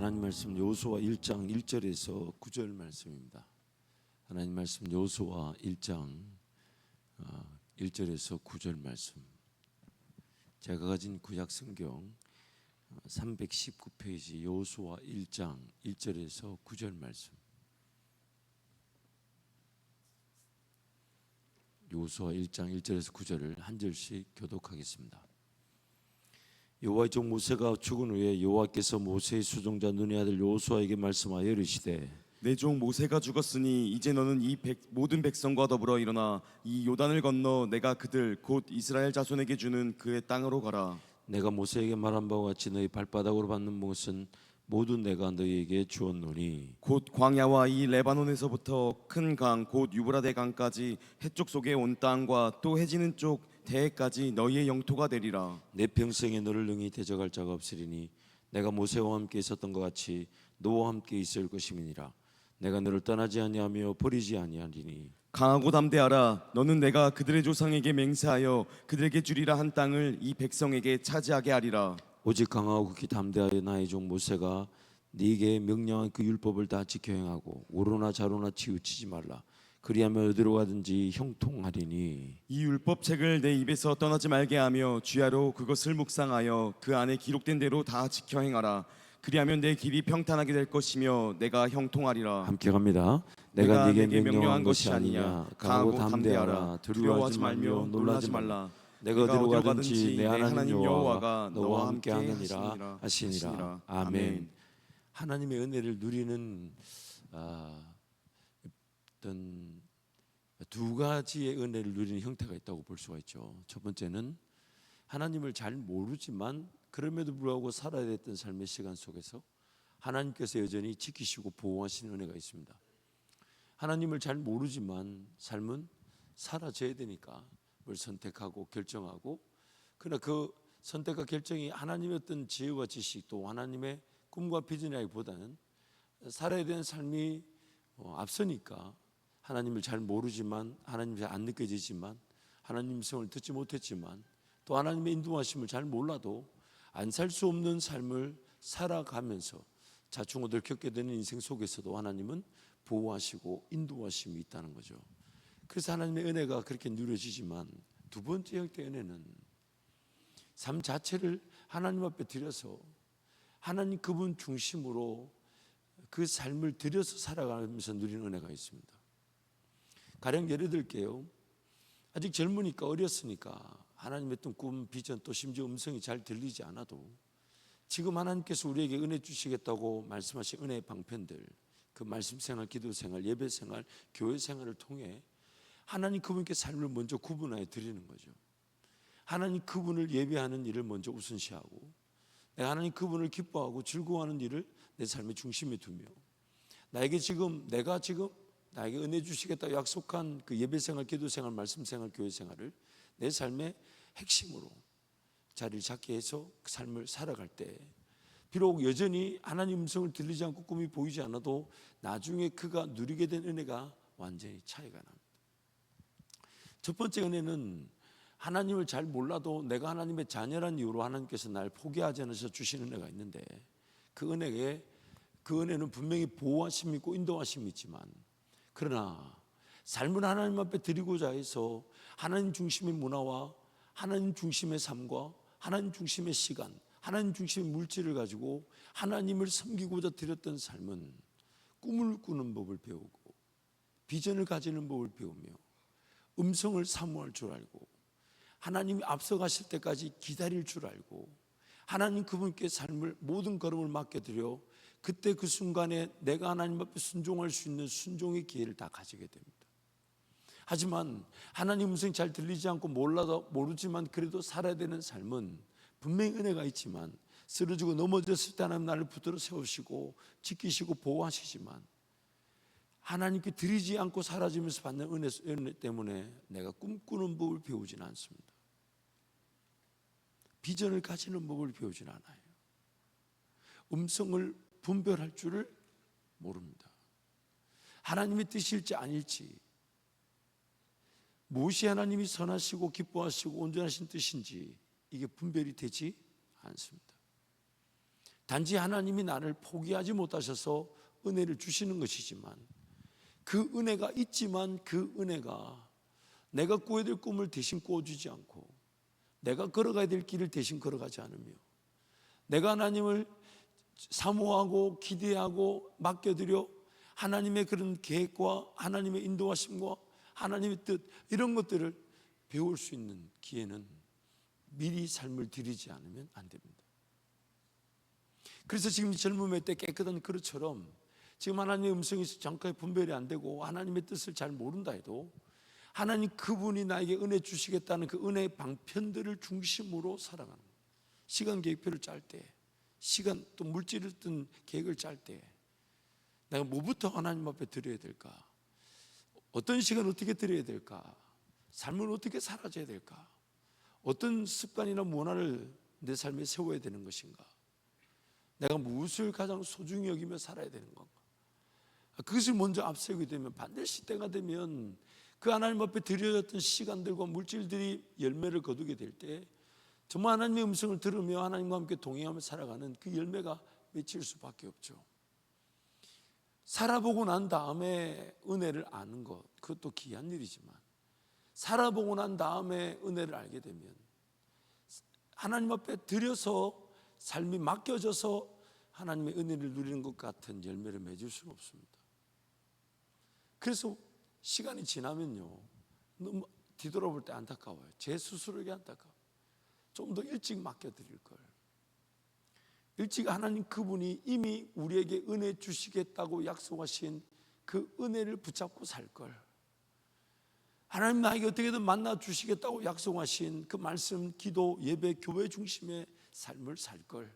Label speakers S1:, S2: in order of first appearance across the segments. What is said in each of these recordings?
S1: 하나님 말씀 여호수아 1장 1절에서 9절 말씀입니다. 하나님 말씀 여호수아 1장 1절에서 9절 말씀. 제가 가진 구약 성경 319페이지 여호수아 1장 1절에서 9절 말씀. 여호수아 1장 1절에서 9절을 한 절씩 교독하겠습니다. 여호와의 종 모세가 죽은 후에 여호와께서 모세의 수종자 눈의 아들 여호수아에게 말씀하여 이르시되
S2: 내 종 모세가 죽었으니 이제 너는 이 모든 백성과 더불어 일어나 이 요단을 건너 내가 그들 곧 이스라엘 자손에게 주는 그의 땅으로 가라.
S1: 내가 모세에게 말한 바와 같이 너희 발바닥으로 밟는 것은 모두 내가 너희에게 주었노니
S2: 곧 광야와 이 레바논에서부터 큰 강 곧 유브라데 강까지 해쪽 속에 온 땅과 또 해지는 쪽 대해까지 너희의 영토가 되리라.
S1: 내 평생에 너를 능히 대적할 자가 없으리니 내가 모세와 함께 있었던 것 같이 너와 함께 있을 것임이니라. 내가 너를 떠나지 아니하며 버리지 아니하리니
S2: 강하고 담대하라. 너는 내가 그들의 조상에게 맹세하여 그들에게 주리라 한 땅을 이 백성에게 차지하게 하리라.
S1: 오직 강하고 극히 담대하여 나의 종 모세가 네게 명령한 그 율법을 다 지켜 행하고 오로나 좌로나 치우치지 말라. 그리하면 어디로 가든지 형통하리니
S2: 이 율법책을 내 입에서 떠나지 말게 하며 주야로 그것을 묵상하여 그 안에 기록된 대로 다 지켜 행하라. 그리하면 내 길이 평탄하게 될 것이며 내가 형통하리라.
S1: 함께 갑니다. 내가 네게 명령한 것이 아니냐. 강하고 담대하라. 두려워하지 말며 놀라지 말라. 내가 어디로 가든지 내 하나님 여호와가 너와 함께 하느니라 하시니라. 아멘. 하나님의 은혜를 누리는 어떤 두 가지의 은혜를 누리는 형태가 있다고 볼 수가 있죠. 첫 번째는 하나님을 잘 모르지만 그럼에도 불구하고 살아야 됐던 삶의 시간 속에서 하나님께서 여전히 지키시고 보호하시는 은혜가 있습니다. 하나님을 잘 모르지만 삶은 사라져야 되니까 뭘 선택하고 결정하고, 그러나 그 선택과 결정이 하나님의 어떤 지혜와 지식 또 하나님의 꿈과 비전이라기보다는 살아야 되는 삶이 앞서니까 하나님을 잘 모르지만 하나님이 잘 안 느껴지지만 하나님 성을 듣지 못했지만 또 하나님의 인도하심을 잘 몰라도 안 살 수 없는 삶을 살아가면서 자충우돌 겪게 되는 인생 속에서도 하나님은 보호하시고 인도하심이 있다는 거죠. 그래서 하나님의 은혜가 그렇게 누려지지만 두 번째 형태의 은혜는 삶 자체를 하나님 앞에 드려서 하나님 그분 중심으로 그 삶을 들여서 살아가면서 누리는 은혜가 있습니다. 가령 예를 들게요. 아직 젊으니까 어렸으니까 하나님의 어떤 꿈, 비전 또 심지어 음성이 잘 들리지 않아도 지금 하나님께서 우리에게 은혜 주시겠다고 말씀하신 은혜의 방편들, 그 말씀 생활, 기도 생활, 예배 생활, 교회 생활을 통해 하나님 그분께 삶을 먼저 구분하여 드리는 거죠. 하나님 그분을 예배하는 일을 먼저 우선시하고 내가 하나님 그분을 기뻐하고 즐거워하는 일을 내 삶의 중심에 두며 내가 지금 나에게 은혜 주시겠다고 약속한 그 예배생활, 기도생활, 말씀생활, 교회생활을 내 삶의 핵심으로 자리를 잡게 해서 그 삶을 살아갈 때 비록 여전히 하나님 음성을 들리지 않고 꿈이 보이지 않아도 나중에 그가 누리게 된 은혜가 완전히 차이가 납니다. 첫 번째 은혜는 하나님을 잘 몰라도 내가 하나님의 자녀란 이유로 하나님께서 날 포기하지 않으셔 주시는 은혜가 있는데 그 은혜는 분명히 보호하심이 있고 인도하심이 있지만 그러나 삶을 하나님 앞에 드리고자 해서 하나님 중심의 문화와 하나님 중심의 삶과 하나님 중심의 시간, 하나님 중심의 물질을 가지고 하나님을 섬기고자 드렸던 삶은 꿈을 꾸는 법을 배우고 비전을 가지는 법을 배우며 음성을 사모할 줄 알고 하나님이 앞서가실 때까지 기다릴 줄 알고 하나님 그분께 삶을 모든 걸음을 맡겨드려 그때 그 순간에 내가 하나님 앞에 순종할 수 있는 순종의 기회를 다 가지게 됩니다. 하지만 하나님 음성이 잘 들리지 않고 모르지만 그래도 살아야 되는 삶은 분명히 은혜가 있지만 쓰러지고 넘어졌을 때 하나님 나를 붙들어 세우시고 지키시고 보호하시지만 하나님께 드리지 않고 사라지면서 받는 은혜 때문에 내가 꿈꾸는 법을 배우지는 않습니다. 비전을 가지는 법을 배우지는 않아요. 음성을 분별할 줄을 모릅니다. 하나님의 뜻일지 아닐지, 무엇이 하나님이 선하시고 기뻐하시고 온전하신 뜻인지 이게 분별이 되지 않습니다. 단지 하나님이 나를 포기하지 못하셔서 은혜를 주시는 것이지만, 그 은혜가 있지만 그 은혜가 내가 꾸어야 될 꿈을 대신 꾸어주지 않고, 내가 걸어가야 될 길을 대신 걸어가지 않으며, 내가 하나님을 사모하고 기대하고 맡겨드려 하나님의 그런 계획과 하나님의 인도하심과 하나님의 뜻, 이런 것들을 배울 수 있는 기회는 미리 삶을 들이지 않으면 안 됩니다. 그래서 지금 젊음의 때 깨끗한 그릇처럼 지금 하나님의 음성이 정확하게 분별이 안 되고 하나님의 뜻을 잘 모른다 해도, 하나님 그분이 나에게 은혜 주시겠다는 그 은혜의 방편들을 중심으로 살아가는 거예요. 시간 계획표를 짤 때, 시간 또 물질을 뜬 계획을 짤 때 내가 뭐부터 하나님 앞에 드려야 될까? 어떤 시간 어떻게 드려야 될까? 삶을 어떻게 살아줘야 될까? 어떤 습관이나 문화를 내 삶에 세워야 되는 것인가? 내가 무엇을 가장 소중히 여기며 살아야 되는 건가? 그것을 먼저 앞세우게 되면 반드시 때가 되면 그 하나님 앞에 드려졌던 시간들과 물질들이 열매를 거두게 될 때 정말 하나님의 음성을 들으며 하나님과 함께 동행하며 살아가는 그 열매가 맺힐 수밖에 없죠. 살아보고 난 다음에 은혜를 아는 것, 그것도 귀한 일이지만, 살아보고 난 다음에 은혜를 알게 되면 하나님 앞에 드려서 삶이 맡겨져서 하나님의 은혜를 누리는 것 같은 열매를 맺을 수는 없습니다. 그래서 시간이 지나면요, 너무 뒤돌아볼 때 안타까워요. 제 스스로에게 안타까워요. 좀 더 일찍 맡겨드릴 걸. 일찍 하나님 그분이 이미 우리에게 은혜 주시겠다고 약속하신 그 은혜를 붙잡고 살 걸. 하나님 나에게 어떻게든 만나 주시겠다고 약속하신 그 말씀, 기도, 예배, 교회 중심의 삶을 살 걸.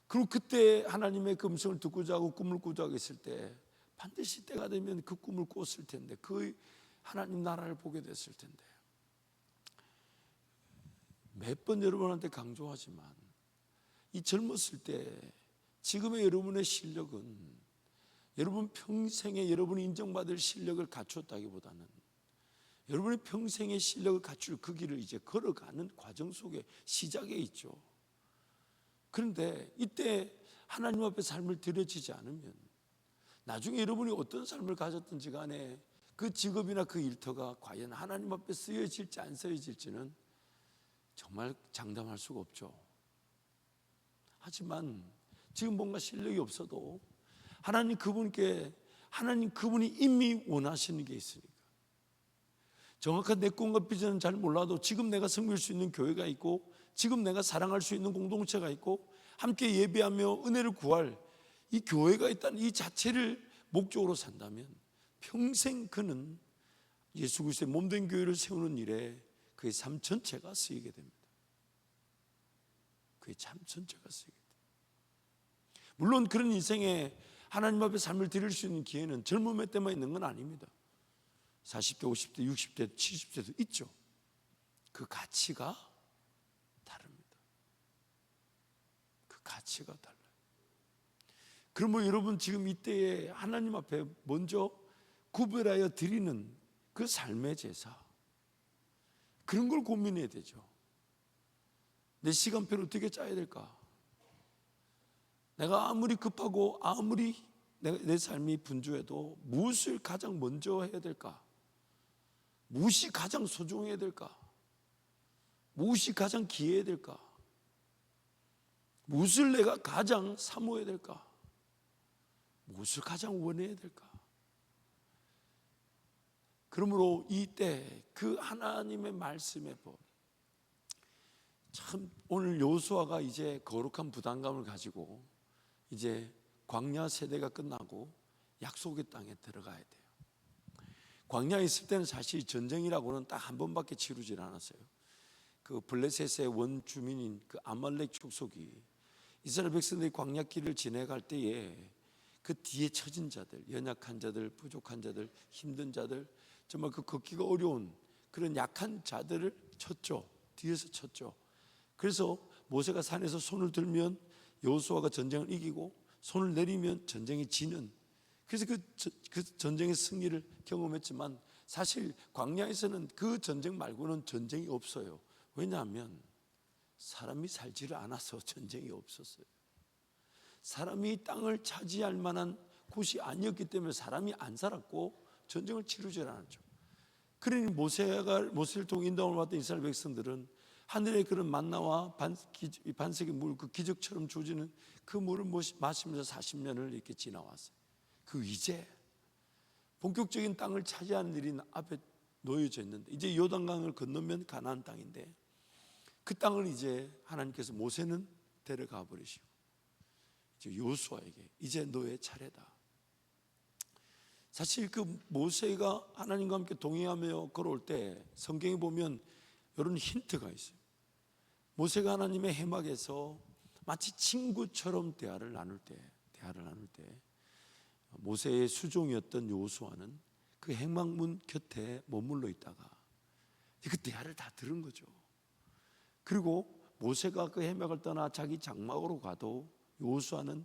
S1: 그리고 그때 하나님의 그 음성을 듣고자 하고 꿈을 꾸자 했을 때 반드시 때가 되면 그 꿈을 꿨을 텐데, 그 하나님 나라를 보게 됐을 텐데. 몇 번 여러분한테 강조하지만 이 젊었을 때 지금의 여러분의 실력은 여러분 평생에 여러분이 인정받을 실력을 갖추었다기보다는 여러분의 평생의 실력을 갖출 그 길을 이제 걸어가는 과정 속에 시작에 있죠. 그런데 이때 하나님 앞에 삶을 드려지지 않으면 나중에 여러분이 어떤 삶을 가졌든지 간에 그 직업이나 그 일터가 과연 하나님 앞에 쓰여질지 안 쓰여질지는 정말 장담할 수가 없죠. 하지만 지금 뭔가 실력이 없어도 하나님 그분이 이미 원하시는 게 있으니까, 정확한 내 꿈과 비전은 잘 몰라도 지금 내가 섬길 수 있는 교회가 있고, 지금 내가 사랑할 수 있는 공동체가 있고, 함께 예배하며 은혜를 구할 이 교회가 있다는 이 자체를 목적으로 산다면 평생 그는 예수 그리스도의 몸된 교회를 세우는 일에 그의 삶 전체가 쓰이게 됩니다. 그의 삶 전체가 쓰이게 됩니다. 물론 그런 인생에 하나님 앞에 삶을 드릴 수 있는 기회는 젊음의 때만 있는 건 아닙니다. 40대, 50대, 60대, 70대도 있죠. 그 가치가 다릅니다. 그 가치가 달라요. 그러면 여러분 지금 이때에 하나님 앞에 먼저 구별하여 드리는 그 삶의 제사, 그런 걸 고민해야 되죠. 내 시간표를 어떻게 짜야 될까? 내가 아무리 급하고 아무리 내 삶이 분주해도 무엇을 가장 먼저 해야 될까? 무엇이 가장 소중해야 될까? 무엇이 가장 귀해야 될까? 무엇을 내가 가장 사모해야 될까? 무엇을 가장 원해야 될까? 그러므로 이때 그 하나님의 말씀의 법, 참 오늘 여호수아가 이제 거룩한 부담감을 가지고 이제 광야 세대가 끝나고 약속의 땅에 들어가야 돼요. 광야에 있을 때는 사실 전쟁이라고는 딱 한 번밖에 치르질 않았어요. 그 블레셋의 원주민인 그 아말렉 족속이 이스라엘 백성들이 광야길을 지나갈 때에 그 뒤에 처진 자들, 연약한 자들, 부족한 자들, 힘든 자들, 정말 그 걷기가 어려운 그런 약한 자들을 쳤죠. 뒤에서 쳤죠. 그래서 모세가 산에서 손을 들면 여호수아가 전쟁을 이기고 손을 내리면 전쟁이 지는, 그래서 그 전쟁의 승리를 경험했지만 사실 광야에서는 그 전쟁 말고는 전쟁이 없어요. 왜냐하면 사람이 살지를 않아서 전쟁이 없었어요. 사람이 땅을 차지할 만한 곳이 아니었기 때문에 사람이 안 살았고 전쟁을 치르지 않았죠. 그러니 모세를 통해 인도함을 받던 이스라엘 백성들은 하늘의 그런 만나와 반석의 물, 그 기적처럼 주어지는 그 물을 마시면서 40년을 이렇게 지나왔어요. 그 이제 본격적인 땅을 차지하는 일이 앞에 놓여져 있는데, 이제 요단강을 건너면 가나안 땅인데, 그 땅을 이제 하나님께서 모세는 데려가 버리시고 이제 요수아에게 이제 너의 차례다. 사실 그 모세가 하나님과 함께 동행하며 걸어올 때 성경에 보면 이런 힌트가 있어요. 모세가 하나님의 해막에서 마치 친구처럼 대화를 나눌 때 모세의 수종이었던 요수아는 그 해막문 곁에 머물러 있다가 그 대화를 다 들은 거죠. 그리고 모세가 그 해막을 떠나 자기 장막으로 가도 요수아는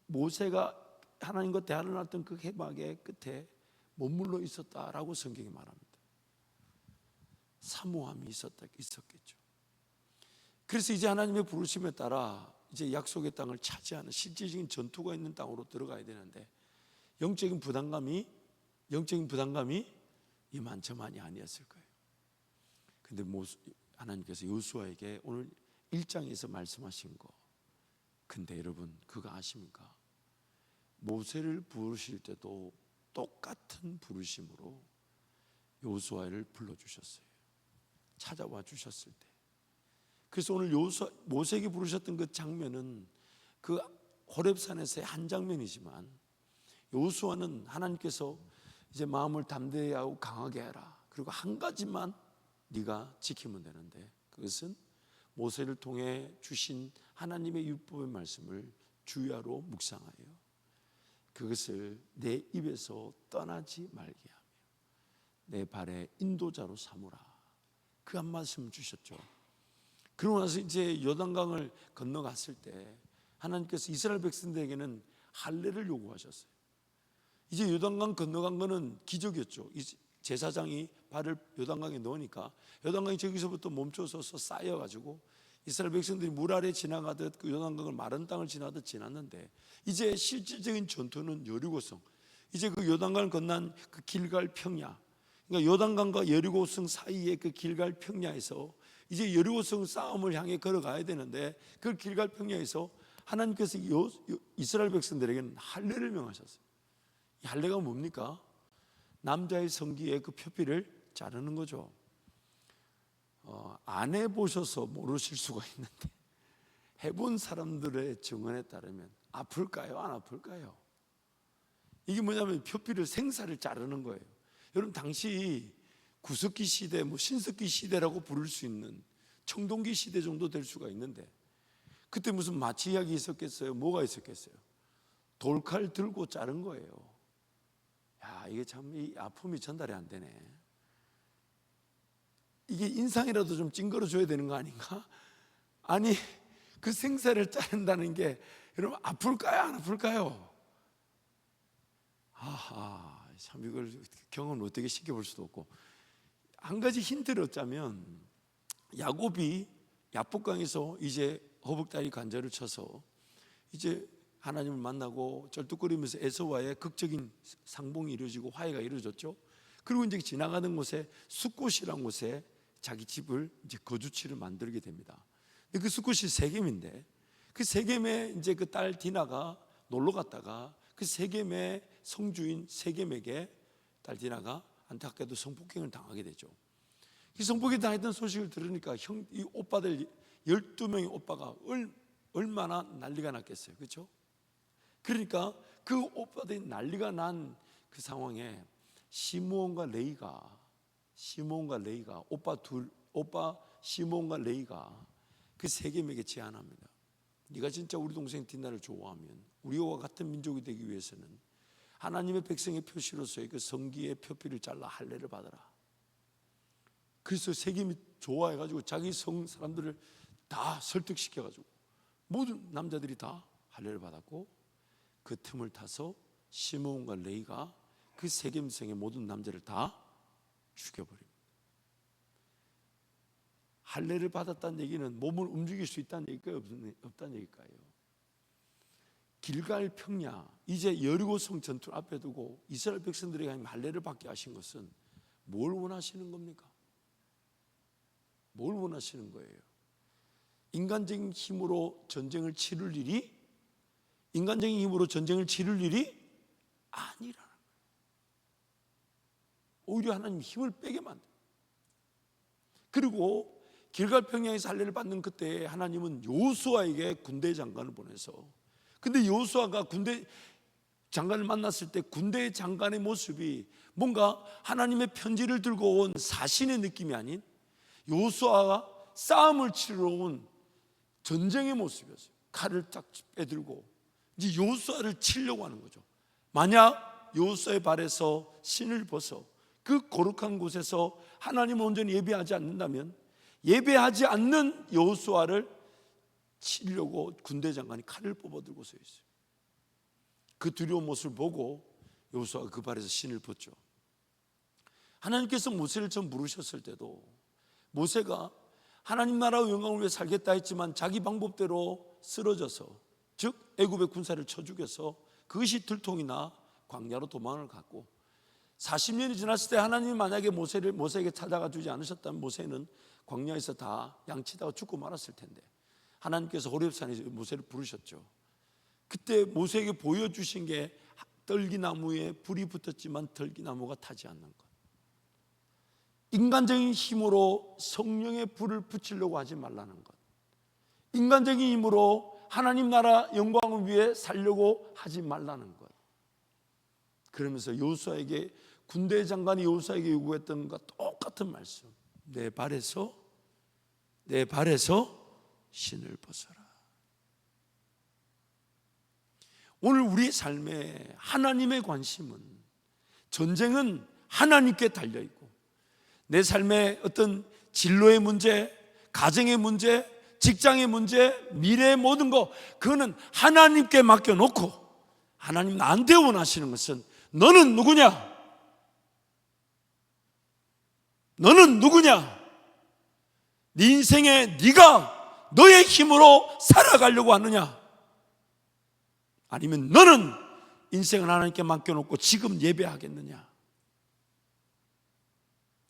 S1: 모세가 하나님과 대화를 나눴던 그 해막의 끝에 머물러 있었다라고 성경이 말합니다. 사모함이 있었겠죠. 그래서 이제 하나님의 부르심에 따라 이제 약속의 땅을 차지하는 실질적인 전투가 있는 땅으로 들어가야 되는데, 영적인 부담감이 이만저만이 아니었을 거예요. 근데 하나님께서 요수아에게 오늘 1장에서 말씀하신 거, 근데 여러분 그거 아십니까? 모세를 부르실 때도 똑같은 부르심으로 요수아를 불러주셨어요. 찾아와 주셨을 때. 그래서 오늘 모세에게 부르셨던 그 장면은 그 호렙산에서의 한 장면이지만, 요수아는 하나님께서 이제 마음을 담대히 하고 강하게 해라, 그리고 한 가지만 네가 지키면 되는데, 그것은 모세를 통해 주신 하나님의 율법의 말씀을 주야로 묵상하여 그것을 내 입에서 떠나지 말게 하며 내 발의 인도자로 삼으라. 그 한 말씀을 주셨죠. 그러고 나서 이제 요단강을 건너갔을 때 하나님께서 이스라엘 백성들에게는 할례를 요구하셨어요. 이제 요단강 건너간 거는 기적이었죠. 제사장이 발을 요단강에 넣으니까 요단강이 저기서부터 멈춰서서 쌓여가지고 이스라엘 백성들이 물 아래 지나가듯 그 요단강을 마른 땅을 지나듯 지났는데, 이제 실질적인 전투는 여리고성, 이제 그 요단강을 건넌 그 길갈 평야, 그러니까 요단강과 여리고성 사이의 그 길갈 평야에서 이제 여리고성 싸움을 향해 걸어가야 되는데, 그 길갈 평야에서 하나님께서 이스라엘 백성들에게는 할례를 명하셨어요. 이 할례가 뭡니까? 남자의 성기에 그 표피를 자르는 거죠. 안 해보셔서 모르실 수가 있는데, 해본 사람들의 증언에 따르면 아플까요? 안 아플까요? 이게 뭐냐면 표피를, 생사를 자르는 거예요. 여러분, 당시 구석기 시대, 신석기 시대라고 부를 수 있는 청동기 시대 정도 될 수가 있는데, 그때 무슨 마취약이 있었겠어요? 뭐가 있었겠어요? 돌칼 들고 자른 거예요. 야, 이게 참 이 아픔이 전달이 안 되네. 이게 인상이라도 좀 찡그러 줘야 되는 거 아닌가? 아니, 그 생사를 자른다는 게 여러분 아플까요? 안 아플까요? 참 이걸 경험을 어떻게 시켜볼 수도 없고, 한 가지 힌트를 얻자면, 야곱이 야복강에서 이제 허벅다리 관절을 쳐서 이제 하나님을 만나고 쩔뚝거리면서 에서와의 극적인 상봉이 이루어지고 화해가 이루어졌죠. 그리고 이제 지나가는 곳에 숫곳이라는 곳에 자기 집을 이제 거주지를 만들게 됩니다. 근데 그 숫곳이 세겜인데, 그 세겜에 이제 그 딸 디나가 놀러 갔다가 그 세겜의 성주인 세겜에게 딸 디나가 안타깝게도 성폭행을 당하게 되죠. 이 성폭행 당했던 소식을 들으니까 이 오빠들 12명의 오빠가 얼마나 난리가 났겠어요. 그렇죠? 그러니까 그 오빠들이 난리가 난 그 상황에 시므온과 레이가 오빠 시므온과 레이가 그 세겜에게 제안합니다. 네가 진짜 우리 동생 디나를 좋아하면 우리와 같은 민족이 되기 위해서는 하나님의 백성의 표시로서의 그 성기의 표피를 잘라 할례를 받아라. 그래서 세겜이 좋아해가지고 자기 성 사람들을 다 설득시켜가지고 모든 남자들이 다 할례를 받았고, 그 틈을 타서 시므온과 레이가 그 세겜성의 모든 남자를 다 죽여버립니다. 할례를 받았다는 얘기는 몸을 움직일 수 있다는 얘기일까요? 없다는 얘기일까요? 길갈 평야, 이제 여리고성 전투를 앞에 두고 이스라엘 백성들에게 할례를 받게 하신 것은 뭘 원하시는 겁니까? 뭘 원하시는 거예요? 인간적인 힘으로 전쟁을 치를 일이, 인간적인 힘으로 전쟁을 치를 일이 아니라는 거예요. 오히려 하나님 힘을 빼게 만들어요. 그리고 길갈 평야에서 할례를 받는 그때 하나님은 여호수아에게 군대 장관을 보내서, 근데 여호수아가 군대 장관을 만났을 때 군대 장관의 모습이 뭔가 하나님의 편지를 들고 온 사신의 느낌이 아닌 여호수아가 싸움을 치러 온 전쟁의 모습이었어요. 칼을 딱 빼들고 이제 여호수아를 치려고 하는 거죠. 만약 여호수아의 발에서 신을 벗어 그 거룩한 곳에서 하나님을 온전히 예배하지 않는다면, 예배하지 않는 여호수아를 치려고 군대 장관이 칼을 뽑아들고 서 있어요. 그 두려운 모습을 보고 여호수아가 그 발에서 신을 벗죠. 하나님께서 모세를 처음 부르셨을 때도 모세가 하나님 나라의 영광을 위해 살겠다 했지만 자기 방법대로 쓰러져서, 즉 애굽의 군사를 쳐 죽여서 그것이 들통이나 광야로 도망을 갔고, 40년이 지났을 때 하나님이 만약에 모세에게 찾아가 주지 않으셨다면 모세는 광야에서 다 양치다가 죽고 말았을 텐데, 하나님께서 호렙산에서 모세를 부르셨죠. 그때 모세에게 보여주신 게 떨기나무에 불이 붙었지만 떨기나무가 타지 않는 것. 인간적인 힘으로 성령의 불을 붙이려고 하지 말라는 것. 인간적인 힘으로 하나님 나라 영광을 위해 살려고 하지 말라는 것. 그러면서 여호수아에게, 군대 장관이 여호수아에게 요구했던 것과 똑같은 말씀. 내 발에서 신을 벗어라. 오늘 우리의 삶에 하나님의 관심은, 전쟁은 하나님께 달려있고, 내 삶의 어떤 진로의 문제, 가정의 문제, 직장의 문제, 미래의 모든 것, 그거는 하나님께 맡겨놓고, 하나님 나한테 원하시는 것은 너는 누구냐? 너는 누구냐? 네 인생에 네가 너의 힘으로 살아가려고 하느냐? 아니면 너는 인생을 하나님께 맡겨놓고 지금 예배하겠느냐?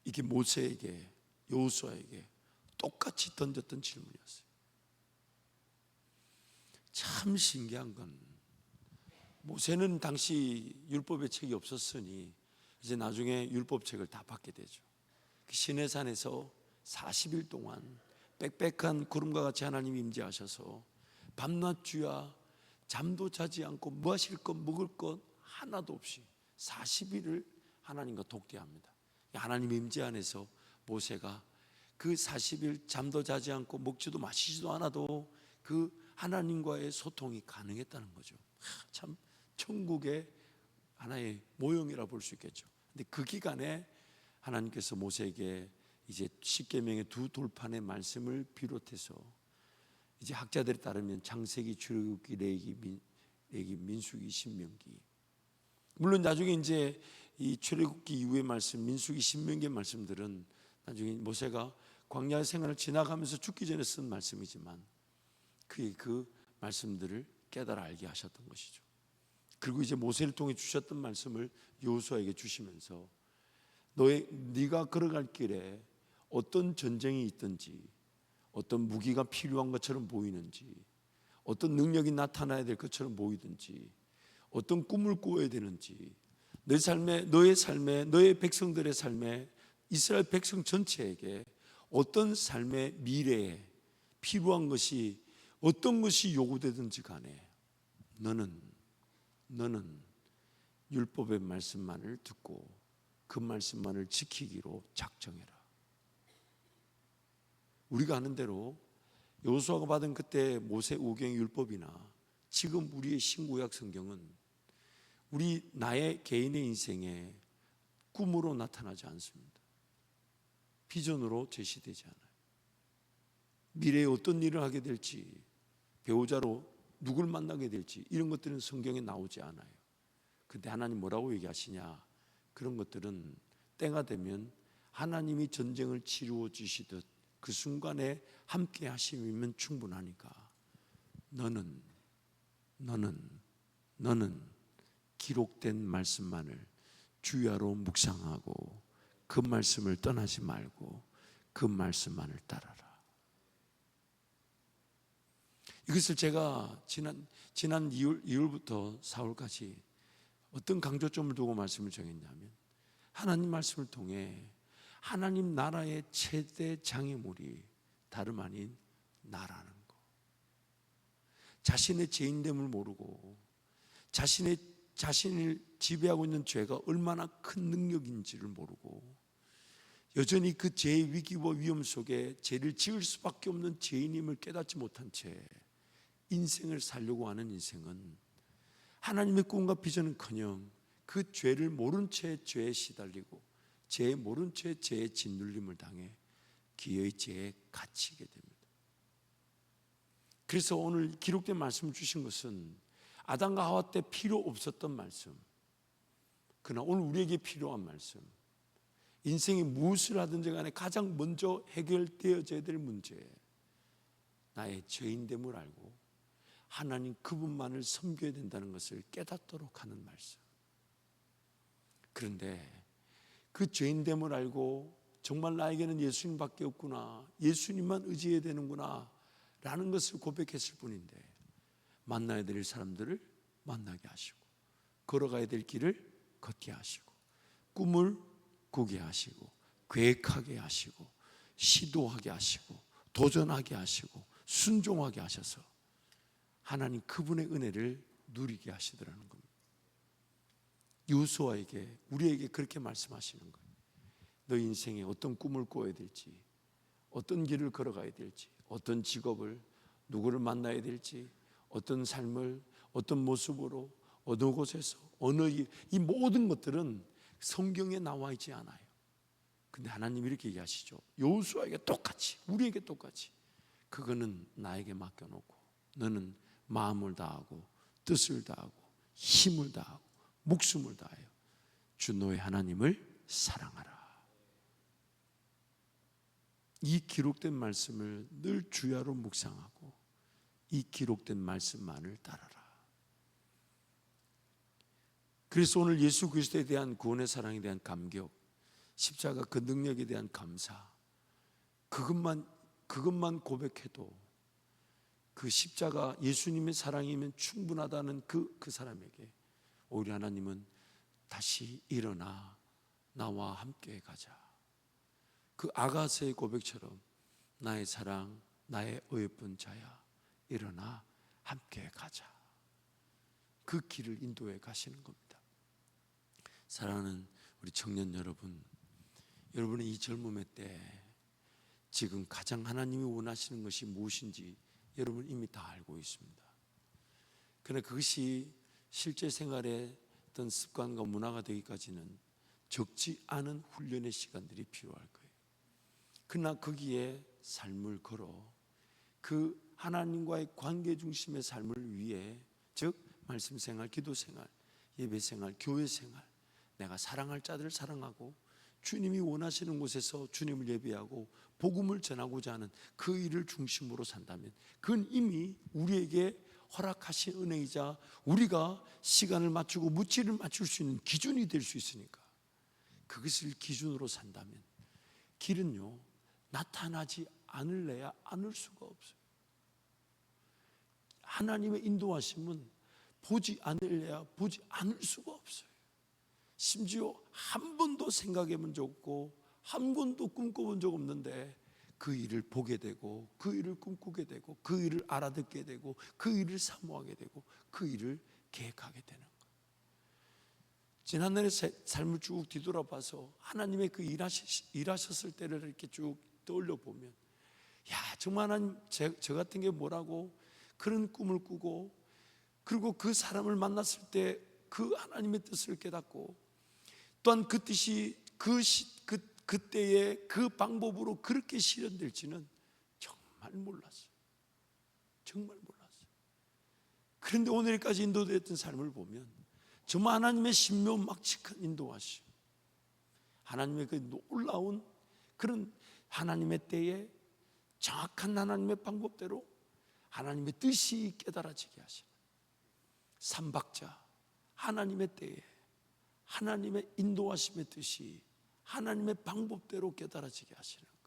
S1: 이게 모세에게, 여호수아에게 똑같이 던졌던 질문이었어요. 참 신기한 건, 모세는 당시 율법의 책이 없었으니 이제 나중에 율법책을 다 받게 되죠. 그 시내산에서 40일 동안 빽빽한 구름과 같이 하나님이 임재하셔서 밤낮 주야 잠도 자지 않고 무하실 것 먹을 것 하나도 없이 40일을 하나님과 독대합니다. 하나님 임재 안에서 모세가 그 40일 잠도 자지 않고 먹지도 마시지도 않아도 그 하나님과의 소통이 가능했다는 거죠. 참 천국의 하나의 모형이라 볼 수 있겠죠. 근데 그 기간에 하나님께서 모세에게 이제 십계명의 두 돌판의 말씀을 비롯해서, 이제 학자들에 따르면 창세기, 출애굽기, 레위기, 민수기, 신명기, 물론 나중에 이제 이 출애굽기 이후의 말씀, 민수기, 신명기의 말씀들은 나중에 모세가 광야 생활을 지나가면서 죽기 전에 쓴 말씀이지만 그의 그 말씀들을 깨달아 알게 하셨던 것이죠. 그리고 이제 모세를 통해 주셨던 말씀을 여호수아에게 주시면서 네가 걸어갈 길에 어떤 전쟁이 있든지, 어떤 무기가 필요한 것처럼 보이는지, 어떤 능력이 나타나야 될 것처럼 보이든지, 어떤 꿈을 꾸어야 되는지, 너의 삶에, 너의 백성들의 삶에, 이스라엘 백성 전체에게 어떤 삶의 미래에 필요한 것이, 어떤 것이 요구되든지 간에 너는 율법의 말씀만을 듣고 그 말씀만을 지키기로 작정해라. 우리가 아는 대로 여호수아가 받은 그때 모세 우경 율법이나 지금 우리의 신구약 성경은 나의 개인의 인생에 꿈으로 나타나지 않습니다. 비전으로 제시되지 않아요. 미래에 어떤 일을 하게 될지, 배우자로 누굴 만나게 될지, 이런 것들은 성경에 나오지 않아요. 근데 하나님 뭐라고 얘기하시냐? 그런 것들은 때가 되면 하나님이 전쟁을 치루어 주시듯 그 순간에 함께 하심이면 충분하니까 너는 너는 기록된 말씀만을 주야로 묵상하고 그 말씀을 떠나지 말고 그 말씀만을 따라라. 이것을 제가 지난 2월부터 4월까지 어떤 강조점을 두고 말씀을 정했냐면, 하나님 말씀을 통해 하나님 나라의 최대 장애물이 다름 아닌 나라는 거, 자신의 죄인됨을 모르고 자신을 지배하고 있는 죄가 얼마나 큰 능력인지를 모르고 여전히 그 죄의 위기와 위험 속에 죄를 지을 수밖에 없는 죄인임을 깨닫지 못한 채 인생을 살려고 하는 인생은 하나님의 꿈과 비전은커녕 그 죄를 모른 채 죄에 시달리고 죄에 모른 채 죄에 짓눌림을 당해 기어이 죄에 갇히게 됩니다. 그래서 오늘 기록된 말씀을 주신 것은 아담과 하와 때 필요 없었던 말씀, 그러나 오늘 우리에게 필요한 말씀, 인생이 무엇을 하든지 간에 가장 먼저 해결되어져야 될 문제, 나의 죄인됨을 알고 하나님 그분만을 섬겨야 된다는 것을 깨닫도록 하는 말씀. 그런데 그 죄인됨을 알고 정말 나에게는 예수님밖에 없구나, 예수님만 의지해야 되는구나 라는 것을 고백했을 뿐인데, 만나야 될 사람들을 만나게 하시고 걸어가야 될 길을 걷게 하시고 꿈을 꾸게 하시고 계획하게 하시고 시도하게 하시고 도전하게 하시고 순종하게 하셔서 하나님 그분의 은혜를 누리게 하시더라는 겁니다. 여호수아에게, 우리에게 그렇게 말씀하시는 거예요. 너 인생에 어떤 꿈을 꿔야 될지, 어떤 길을 걸어가야 될지, 어떤 직업을, 누구를 만나야 될지, 어떤 삶을 어떤 모습으로 어느 곳에서 어느 이 모든 것들은 성경에 나와 있지 않아요. 근데 하나님 이렇게 얘기하시죠. 여호수아에게 똑같이, 우리에게 똑같이, 그거는 나에게 맡겨놓고 너는 마음을 다하고 뜻을 다하고 힘을 다하고 목숨을 다하여 주 너의 하나님을 사랑하라. 이 기록된 말씀을 늘 주야로 묵상하고 이 기록된 말씀만을 따라라. 그래서 오늘 예수 그리스도에 대한 구원의 사랑에 대한 감격, 십자가 그 능력에 대한 감사, 그것만 고백해도 그 십자가 예수님의 사랑이면 충분하다는 그 사람에게 오히려 하나님은 다시 일어나 나와 함께 가자, 그 아가서의 고백처럼 나의 사랑, 나의 어여쁜 자야, 일어나 함께 가자, 그 길을 인도해 가시는 겁니다. 사랑하는 우리 청년 여러분, 여러분의 이 젊음의 때 지금 가장 하나님이 원하시는 것이 무엇인지 여러분 이미 다 알고 있습니다. 그러나 그것이 실제 생활의 어떤 습관과 문화가 되기까지는 적지 않은 훈련의 시간들이 필요할 거예요. 그러나 거기에 삶을 걸어 그 하나님과의 관계 중심의 삶을 위해, 즉 말씀 생활, 기도 생활, 예배 생활, 교회 생활, 내가 사랑할 자들을 사랑하고 주님이 원하시는 곳에서 주님을 예배하고 복음을 전하고자 하는 그 일을 중심으로 산다면 그건 이미 우리에게 허락하신 은혜이자 우리가 시간을 맞추고 무치를 맞출 수 있는 기준이 될 수 있으니까, 그것을 기준으로 산다면 길은요 나타나지 않을래야 않을 수가 없어요. 하나님의 인도하심은 보지 않을래야 보지 않을 수가 없어요. 심지어 한 번도 생각해 본 적 없고 한 번도 꿈꿔본 적 없는데 그 일을 보게 되고 그 일을 꿈꾸게 되고 그 일을 알아듣게 되고 그 일을 사모하게 되고 그 일을 계획하게 되는 거예요. 지난날의 삶을 쭉 뒤돌아봐서 하나님의 그 일하셨을 때를 이렇게 쭉 떠올려 보면, 야 정말 하나님 저 같은 게 뭐라고 그런 꿈을 꾸고, 그리고 그 사람을 만났을 때 그 하나님의 뜻을 깨닫고 또한 그 뜻이 그때의 그 방법으로 그렇게 실현될지는 정말 몰랐어요. 정말 몰랐어요. 그런데 오늘까지 인도되었던 삶을 보면 정말 하나님의 신묘막측한 인도하심, 하나님의 그 놀라운 그런 하나님의 때에 정확한 하나님의 방법대로 하나님의 뜻이 깨달아지게 하시는, 삼박자, 하나님의 때에 하나님의 인도하심의 뜻이 하나님의 방법대로 깨달아지게 하시는 거예요.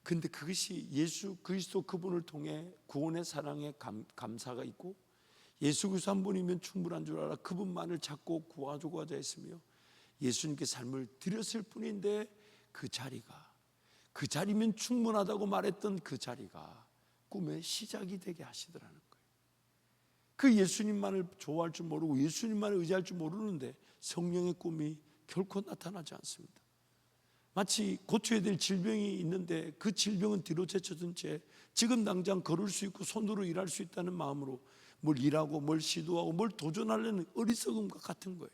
S1: 근데 그것이 예수 그리스도 그분을 통해 구원의 사랑의 감사가 있고, 예수 그리스도 한 분이면 충분한 줄 알아 그분만을 찾고 구하고자 했으며 예수님께 삶을 드렸을 뿐인데, 그 자리면 충분하다고 말했던 그 자리가 꿈의 시작이 되게 하시더라는 거예요. 그 예수님만을 좋아할 줄 모르고 예수님만을 의지할 줄 모르는데 성령의 꿈이 결코 나타나지 않습니다. 마치 고쳐야 될 질병이 있는데 그 질병은 뒤로 제쳐둔 채 지금 당장 걸을 수 있고 손으로 일할 수 있다는 마음으로 뭘 일하고 뭘 시도하고 뭘 도전하려는 어리석음과 같은 거예요.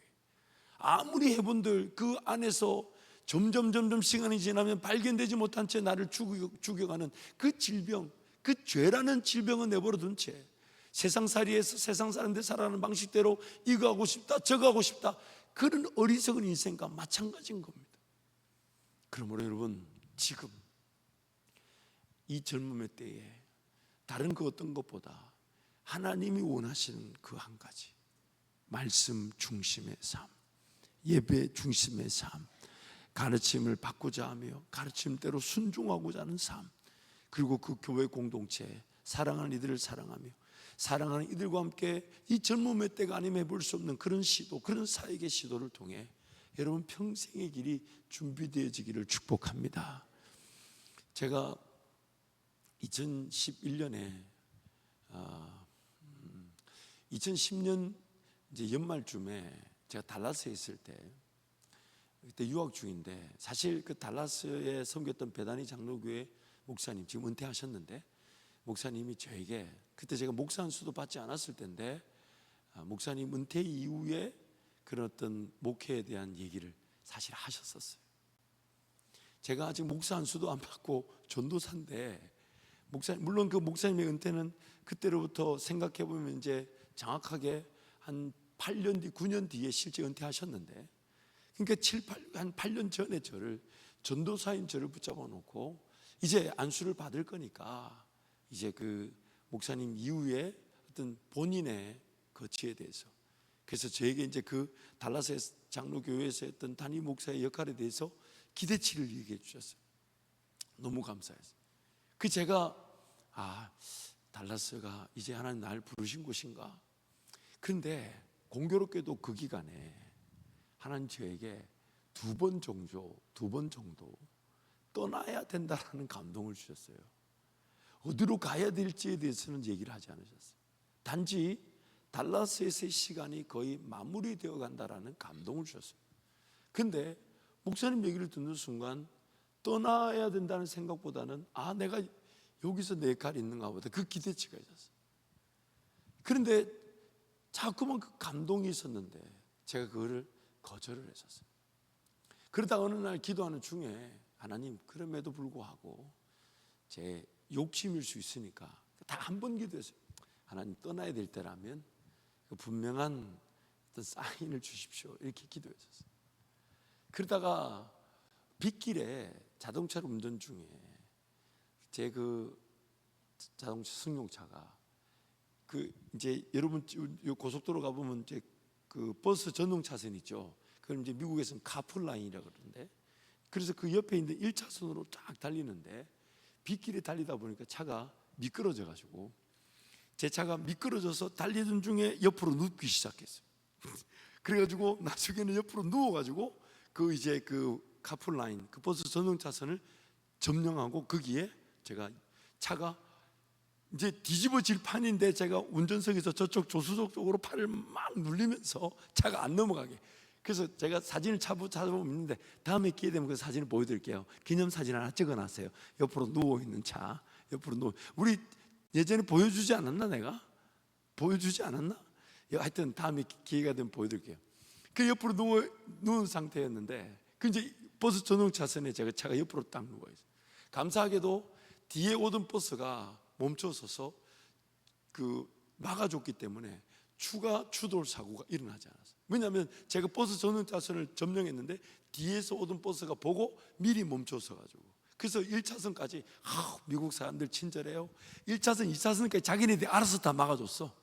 S1: 아무리 해본들 그 안에서 점점 시간이 지나면 발견되지 못한 채 나를 죽여가는 그 질병, 그 죄라는 질병을 내버려 둔 채 세상살이에서 세상 사람들 살아가는 방식대로 이거 하고 싶다 저거 하고 싶다, 그런 어리석은 인생과 마찬가지인 겁니다. 그러므로 여러분, 지금 이 젊음의 때에 다른 그 어떤 것보다 하나님이 원하시는 그 한 가지, 말씀 중심의 삶, 예배 중심의 삶, 가르침을 받고자 하며 가르침대로 순종하고자 하는 삶, 그리고 그 교회 공동체, 사랑하는 이들을 사랑하며 사랑하는 이들과 함께 이 젊음의 때가 아니면 해볼 수 없는 그런 시도, 그런 사역의 시도를 통해 여러분 평생의 길이 준비되어지기를 축복합니다. 제가 2011년에 2010년 이제 연말쯤에 제가 달라스에 있을 때, 그때 유학 중인데, 사실 그 달라스에 섬겼던 베다니 장로교회 목사님, 지금 은퇴하셨는데 목사님이 저에게, 그때 제가 목사 안수도 받지 않았을 때인데 목사님 은퇴 이후에 그런 어떤 목회에 대한 얘기를 사실 하셨었어요. 제가 아직 목사 안수도 안 받고 전도사인데, 목사님, 물론 그 목사님의 은퇴는 그때로부터 생각해 보면 이제 정확하게 한 8년 뒤, 9년 뒤에 실제 은퇴하셨는데, 그러니까 한 8년 전에 저를, 전도사인 저를 붙잡아 놓고 이제 안수를 받을 거니까 이제 그 목사님 이후에 어떤 본인의 거치에 대해서, 그래서 저에게 이제 그 달라스 장로교회에서 했던 담임 목사의 역할에 대해서 기대치를 얘기해 주셨어요. 너무 감사했어요. 그 제가 달라스가 이제 하나님 날 부르신 곳인가. 그런데 공교롭게도 그 기간에 하나님 저에게 두 번 정도 떠나야 된다라는 감동을 주셨어요. 어디로 가야 될지에 대해서는 얘기를 하지 않으셨어요. 단지 달라스에서의 시간이 거의 마무리되어 간다라는 감동을 주셨어요. 근데 목사님 얘기를 듣는 순간 떠나야 된다는 생각보다는 내가 여기서 내 역할이 있는가 보다, 그 기대치가 있었어요. 그런데 자꾸만 그 감동이 있었는데 제가 그거를 거절을 했었어요. 그러다 어느 날 기도하는 중에, 하나님, 그럼에도 불구하고 제 욕심일 수 있으니까 다 한 번 기도했어요. 하나님, 떠나야 될 때라면 그 분명한 어떤 사인을 주십시오, 이렇게 기도했었어요. 그러다가 빗길에 자동차를 운전 중에 제 그 자동차 승용차가, 그 이제 여러분 고속도로 가보면 이제 그 버스 전용 차선 있죠. 그걸 이제 미국에서는 카풀라인이라고 그러는데, 그래서 그 옆에 있는 1차선으로 쫙 달리는데 빗길에 달리다 보니까 차가 미끄러져 가지고, 제 차가 미끄러져서 달리던 중에 옆으로 눕기 시작했어요. 그래가지고 나중에는 옆으로 누워가지고 그 이제 그 카풀라인, 그 버스 전용 차선을 점령하고, 거기에 제가 차가 이제 뒤집어질 판인데 제가 운전석에서 저쪽 조수석 쪽으로 팔을 막 눌리면서 차가 안 넘어가게. 그래서 제가 사진을 찾아보면 있는데 다음에 기회 되면 그 사진을 보여드릴게요. 기념사진 하나 찍어놨어요. 옆으로 누워있는 차, 옆으로 우리 예전에 보여주지 않았나? 내가 보여주지 않았나? 하여튼 다음에 기회가 되면 보여드릴게요. 그 옆으로 누운 상태였는데, 그 이제 버스 전용 차선에 제가 차가 옆으로 딱 누워있어요. 감사하게도 뒤에 오던 버스가 멈춰서서 그 막아줬기 때문에 추가 추돌 사고가 일어나지 않았어요. 왜냐하면 제가 버스 전용 차선을 점령했는데 뒤에서 오던 버스가 보고 미리 멈춰서 가지고, 그래서 1차선까지 미국 사람들 친절해요. 1차선, 2차선까지 자기네들이 알아서 다 막아줬어.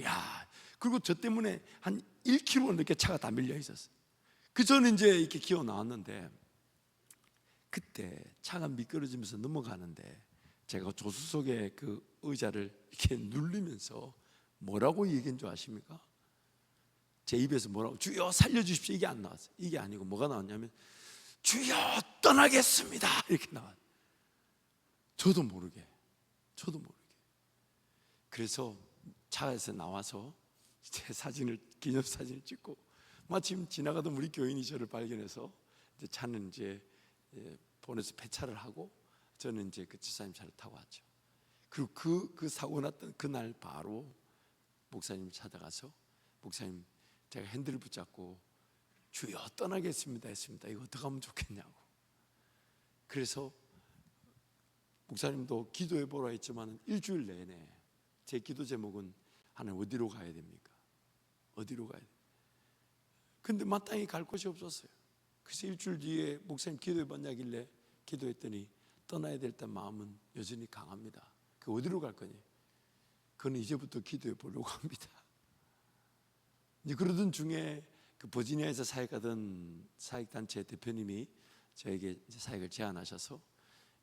S1: 야, 그리고 저 때문에 한 1km 넘게 차가 다 밀려 있었어요. 그 저는 이제 이렇게 기어 나왔는데, 그때 차가 미끄러지면서 넘어가는데 제가 조수석에 그 의자를 이렇게 누르면서 뭐라고 얘기한 줄 아십니까? 제 입에서 뭐라고, 주여 살려주십시오, 이게 안 나왔어요. 이게 아니고 뭐가 나왔냐면, 주여 떠나겠습니다, 이렇게 나왔어요. 저도 모르게. 그래서 차에서 나와서 제 사진을, 기념사진을 찍고, 마침 지나가던 우리 교인이 저를 발견해서 이제 차는 이제 보내서 폐차를 하고, 저는 이제 그 지사님 차를 타고 왔죠. 그리고 그 사고 났던 그날 바로 목사님 찾아가서, 목사님 제가 핸들을 붙잡고 주여 떠나겠습니다 했습니다. 이거 어떻게 하면 좋겠냐고. 그래서 목사님도 기도해 보라 했지만 일주일 내내 제 기도 제목은, 하나님 어디로 가야 됩니까? 어디로 가야 됩니까? 근데 마땅히 갈 곳이 없었어요. 그래서 일주일 뒤에 목사님 기도해 봤냐길래 기도했더니, 떠나야 될 때 마음은 여전히 강합니다. 그 어디로 갈 거니? 그건 이제부터 기도해 보려고 합니다. 이제 그러던 중에 그 버지니아에서 사역하던 사역단체 대표님이 저에게 이제 사역을 제안하셔서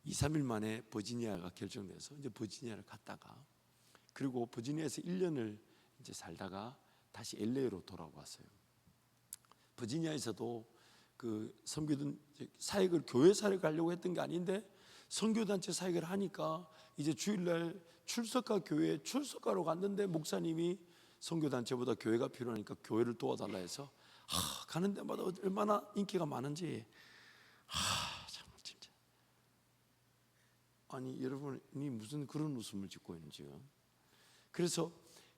S1: 2, 3일 만에 버지니아가 결정돼서 이제 버지니아를 갔다가, 그리고 버지니아에서 1년을 이제 살다가 다시 LA로 돌아왔어요. 버지니아에서도 그 선교든 사역을, 교회 사역을 가려고 했던 게 아닌데 선교단체 사역을 하니까 이제 주일날 출석가 교회에 출석가로 갔는데, 목사님이 선교단체보다 교회가 필요하니까 교회를 도와달라 해서 가는 데마다 얼마나 인기가 많은지, 정말 진짜. 아니 여러분이 무슨 그런 웃음을 짓고 있는지요. 그래서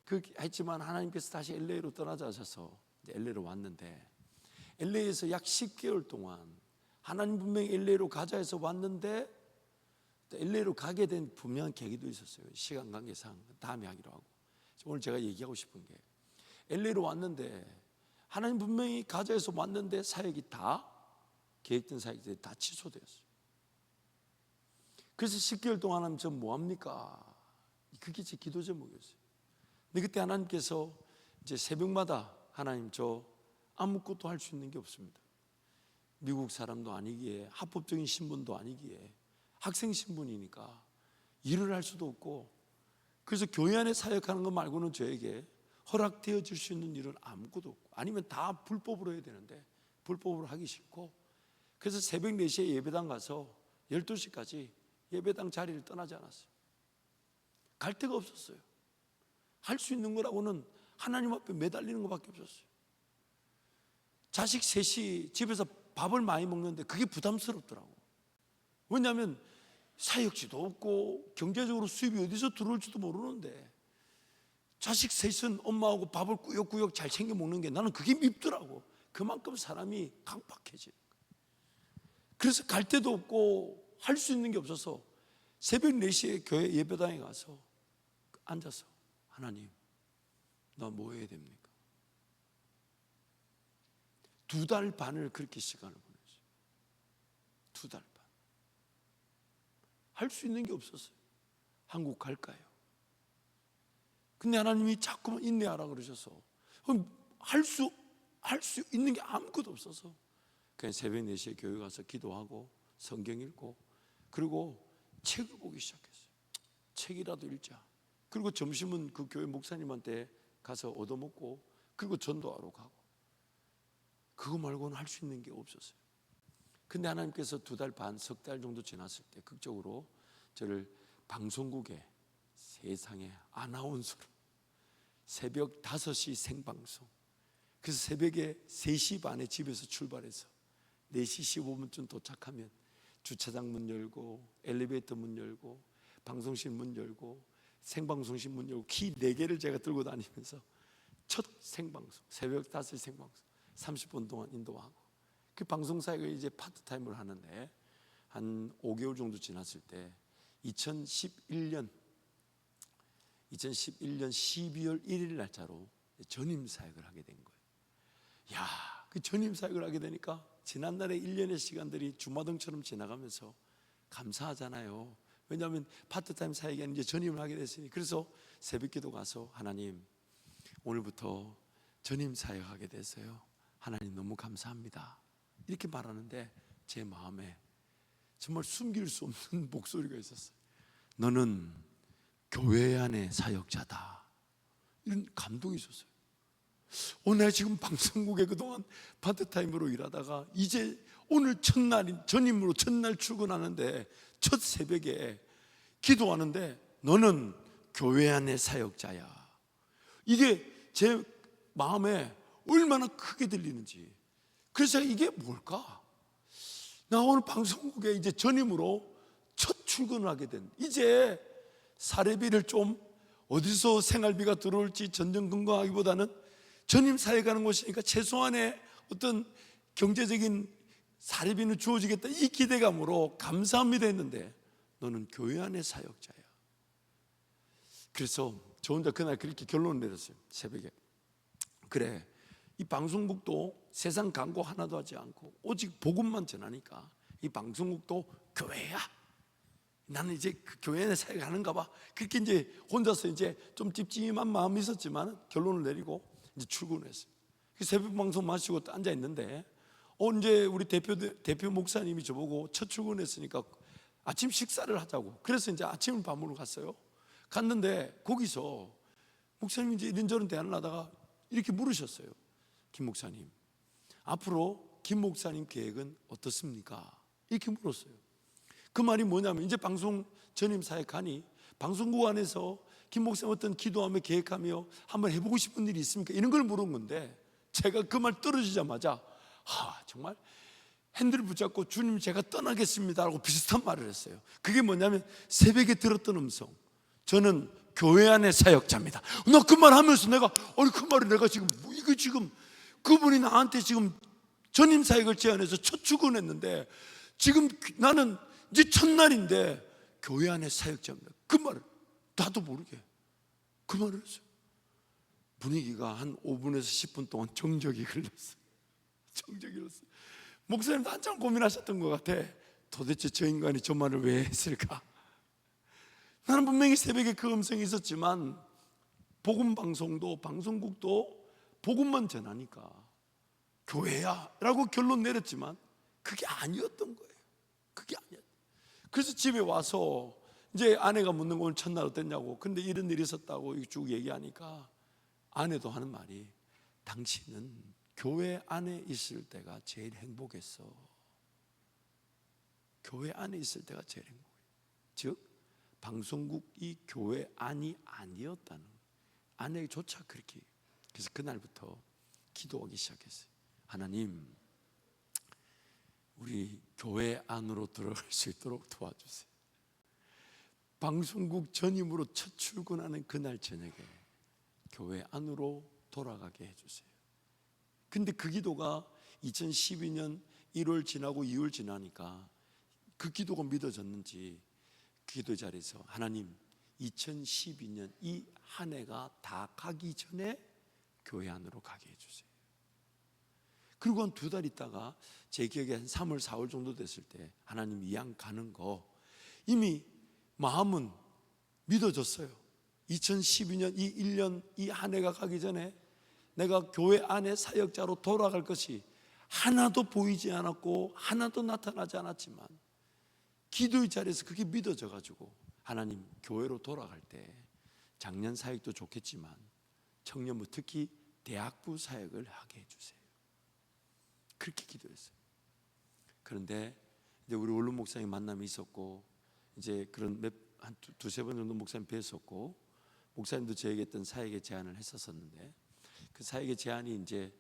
S1: 그렇게 했지만 하나님께서 다시 LA로 떠나자 하셔서 이제 LA로 왔는데, LA에서 약 10개월 동안 하나님 분명히 LA로 가자 해서 왔는데, LA로 가게 된 분명한 계기도 있었어요. 시간 관계상 다음에 하기로 하고. 오늘 제가 얘기하고 싶은 게, LA로 왔는데 하나님 분명히 가자 해서 왔는데 사역이 다, 계획된 사역들이 다 취소되었어요. 그래서 10개월 동안 하나님 저 뭐합니까? 그게 제 기도 제목이었어요. 근데 그때 하나님께서 이제 새벽마다, 하나님 저 아무것도 할 수 있는 게 없습니다. 미국 사람도 아니기에, 합법적인 신분도 아니기에, 학생 신분이니까 일을 할 수도 없고, 그래서 교회 안에 사역하는 것 말고는 저에게 허락되어 줄 수 있는 일은 아무것도 없고, 아니면 다 불법으로 해야 되는데 불법으로 하기 싫고, 그래서 새벽 4시에 예배당 가서 12시까지 예배당 자리를 떠나지 않았어요. 갈 데가 없었어요. 할 수 있는 거라고는 하나님 앞에 매달리는 것밖에 없었어요. 자식 셋이 집에서 밥을 많이 먹는데 그게 부담스럽더라고. 왜냐하면 사역지도 없고 경제적으로 수입이 어디서 들어올지도 모르는데, 자식 셋은 엄마하고 밥을 꾸역꾸역 잘 챙겨 먹는 게 나는 그게 밉더라고. 그만큼 사람이 강박해지는 거예요. 그래서 갈 데도 없고 할 수 있는 게 없어서 새벽 4시에 교회 예배당에 가서 앉아서, 하나님 나 뭐 해야 됩니까? 2달 반을 그렇게 시간을 보냈어요. 2달 반. 할 수 있는 게 없었어요. 한국 갈까요? 근데 하나님이 자꾸만 인내하라 그러셔서, 할 수 있는 게 아무것도 없어서 그냥 새벽 4시에 교회 가서 기도하고 성경 읽고, 그리고 책을 보기 시작했어요. 책이라도 읽자. 그리고 점심은 그 교회 목사님한테 가서 얻어먹고, 그리고 전도하러 가고. 그거 말고는 할 수 있는 게 없었어요. 근데 하나님께서 2달 반, 3달 정도 지났을 때 극적으로 저를 방송국에, 세상에 아나운서로, 새벽 5시 생방송, 그래서 새벽에 3시 반에 집에서 출발해서 4시 15분쯤 도착하면 주차장 문 열고, 엘리베이터 문 열고, 방송실 문 열고, 생방송실 문 열고, 키 4개를 제가 들고 다니면서 첫 생방송, 새벽 5시 생방송 30분 동안 인도하고, 그 방송사역을 이제 파트타임을 하는데, 한 5개월 정도 지났을 때 2011년 12월 1일 날짜로 전임 사역을 하게 된 거예요. 야, 그 전임 사역을 하게 되니까 지난날의 1년의 시간들이 주마등처럼 지나가면서 감사하잖아요. 왜냐하면 파트타임 사역이 아닌 이제 전임을 하게 됐으니. 그래서 새벽기도 가서, 하나님 오늘부터 전임 사역하게 됐어요. 하나님 너무 감사합니다. 이렇게 말하는데 제 마음에 정말 숨길 수 없는 목소리가 있었어요. 너는 교회 안의 사역자다. 이런 감동이 있었어요. 오늘 지금 방송국에 그동안 파트타임으로 일하다가 이제 오늘 첫날인 전임으로 첫날 출근하는데 첫 새벽에 기도하는데 너는 교회 안의 사역자야. 이게 제 마음에 얼마나 크게 들리는지. 그래서 이게 뭘까? 나 오늘 방송국에 이제 전임으로 첫 출근을 하게 된, 이제 사례비를 좀 어디서 생활비가 들어올지 전전긍긍하기보다는 전임 사회 가는 곳이니까 최소한의 어떤 경제적인 사례비는 주어지겠다, 이 기대감으로 감사합니다 했는데 너는 교회 안의 사역자야. 그래서 저 혼자 그날 그렇게 결론을 내렸어요. 새벽에. 그래, 이 방송국도 세상 광고 하나도 하지 않고 오직 복음만 전하니까 이 방송국도 교회야. 나는 이제 그 교회 안에 사역하는가 봐. 그렇게 이제 혼자서 이제 좀 찝찝한 마음이 있었지만 결론을 내리고 이제 출근을 했어요. 새벽 방송 마치고 앉아 있는데 이제 우리 대표 목사님이 저보고 첫 출근했으니까 아침 식사를 하자고. 그래서 이제 아침을 밥 먹으러 갔어요. 갔는데 거기서 목사님이 이제 이런저런 대화를 하다가 이렇게 물으셨어요. 김 목사님, 앞으로 김 목사님 계획은 어떻습니까? 이렇게 물었어요. 그 말이 뭐냐면 이제 방송 전임 사역하니 방송국 안에서 김 목사님 어떤 기도하며 계획하며 한번 해보고 싶은 일이 있습니까? 이런 걸 물은 건데 제가 그 말 떨어지자마자 정말 핸들을 붙잡고 주님 제가 떠나겠습니다라고 비슷한 말을 했어요. 그게 뭐냐면 새벽에 들었던 음성, 저는 교회 안의 사역자입니다. 나 그 말 하면서 내가 그 말을 내가 지금 이거 지금 그분이 나한테 지금 전임 사역을 제안해서 첫 출근했는데 지금 나는 이제 첫날인데 교회 안의 사역자입니다. 그 말을 나도 모르게 그 말을 했어요. 분위기가 한 5분에서 10분 동안 정적이 흘렀어요. 정적이 흘렀어요. 목사님도 한참 고민하셨던 것 같아. 도대체 저 인간이 저 말을 왜 했을까? 나는 분명히 새벽에 그 음성이 있었지만 복음방송도 방송국도 복음만 전하니까 교회야 라고 결론 내렸지만 그게 아니었던 거예요. 그게 아니었어요. 그래서 집에 와서 이제 아내가 묻는 거 오늘 첫날 어땠냐고. 근데 이런 일이 있었다고 쭉 얘기하니까 아내도 하는 말이 당신은 교회 안에 있을 때가 제일 행복했어. 교회 안에 있을 때가 제일 행복해. 즉 방송국이 교회 안이 아니었다는, 아내조차 그렇게. 그래서 그날부터 기도하기 시작했어요. 하나님, 우리 교회 안으로 들어갈 수 있도록 도와주세요. 방송국 전임으로 첫 출근하는 그날 저녁에 교회 안으로 돌아가게 해주세요. 근데 그 기도가 2012년 1월 지나고 2월 지나니까 그 기도가 믿어졌는지 기도 자리에서 하나님 2012년 이 한 해가 다 가기 전에 교회 안으로 가게 해주세요. 그리고 한 2달 있다가 제 기억에 한 3월 4월 정도 됐을 때 하나님 이양 가는 거 이미 마음은 믿어졌어요. 2012년 이 1년 이 한 해가 가기 전에 내가 교회 안에 사역자로 돌아갈 것이 하나도 보이지 않았고 하나도 나타나지 않았지만 기도의 자리에서 그게 믿어져 가지고 하나님 교회로 돌아갈 때 작년 사역도 좋겠지만 청년부 특히 대학부 사역을 하게 해주세요. 그렇게 기도했어요. 그런데 이제 우리 원룸 목사님 만남이 있었고 이제 그런 한 두세 번 정도 목사님 뵀었고 목사님도 저에게 어떤 사역의 제안을 했었는데 그 사역의 제안이 이제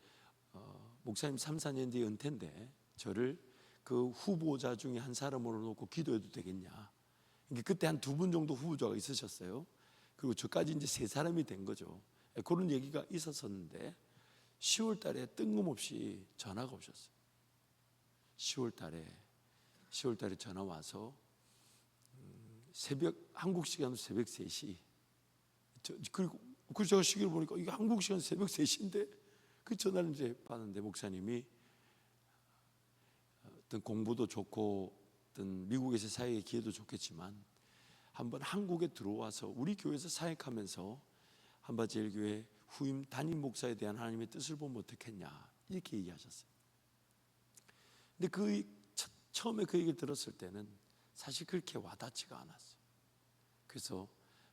S1: 목사님 3, 4년 뒤에 은퇴인데 저를 그 후보자 중에 한 사람으로 놓고 기도해도 되겠냐. 그때 한 2분 정도 후보자가 있으셨어요. 그리고 저까지 이제 3사람이 된 거죠. 그런 얘기가 있었었는데 10월 달에 뜬금없이 전화가 오셨어요. 10월 달에 전화 와서 새벽 한국 시간으로 새벽 3시 그리고 제가 시계를 보니까 이게 한국 시간 새벽 3시인데 그 전화를 이제 받았는데 목사님이 어떤 공부도 좋고 어떤 미국에서 사역의 기회도 좋겠지만 한번 한국에 들어와서 우리 교회에서 사역하면서 한바제일교회 후임 담임 목사에 대한 하나님의 뜻을 보면 어떻겠냐 이렇게 얘기하셨어요. 근데 처음에 그 얘기를 들었을 때는 사실 그렇게 와닿지가 않았어요. 그래서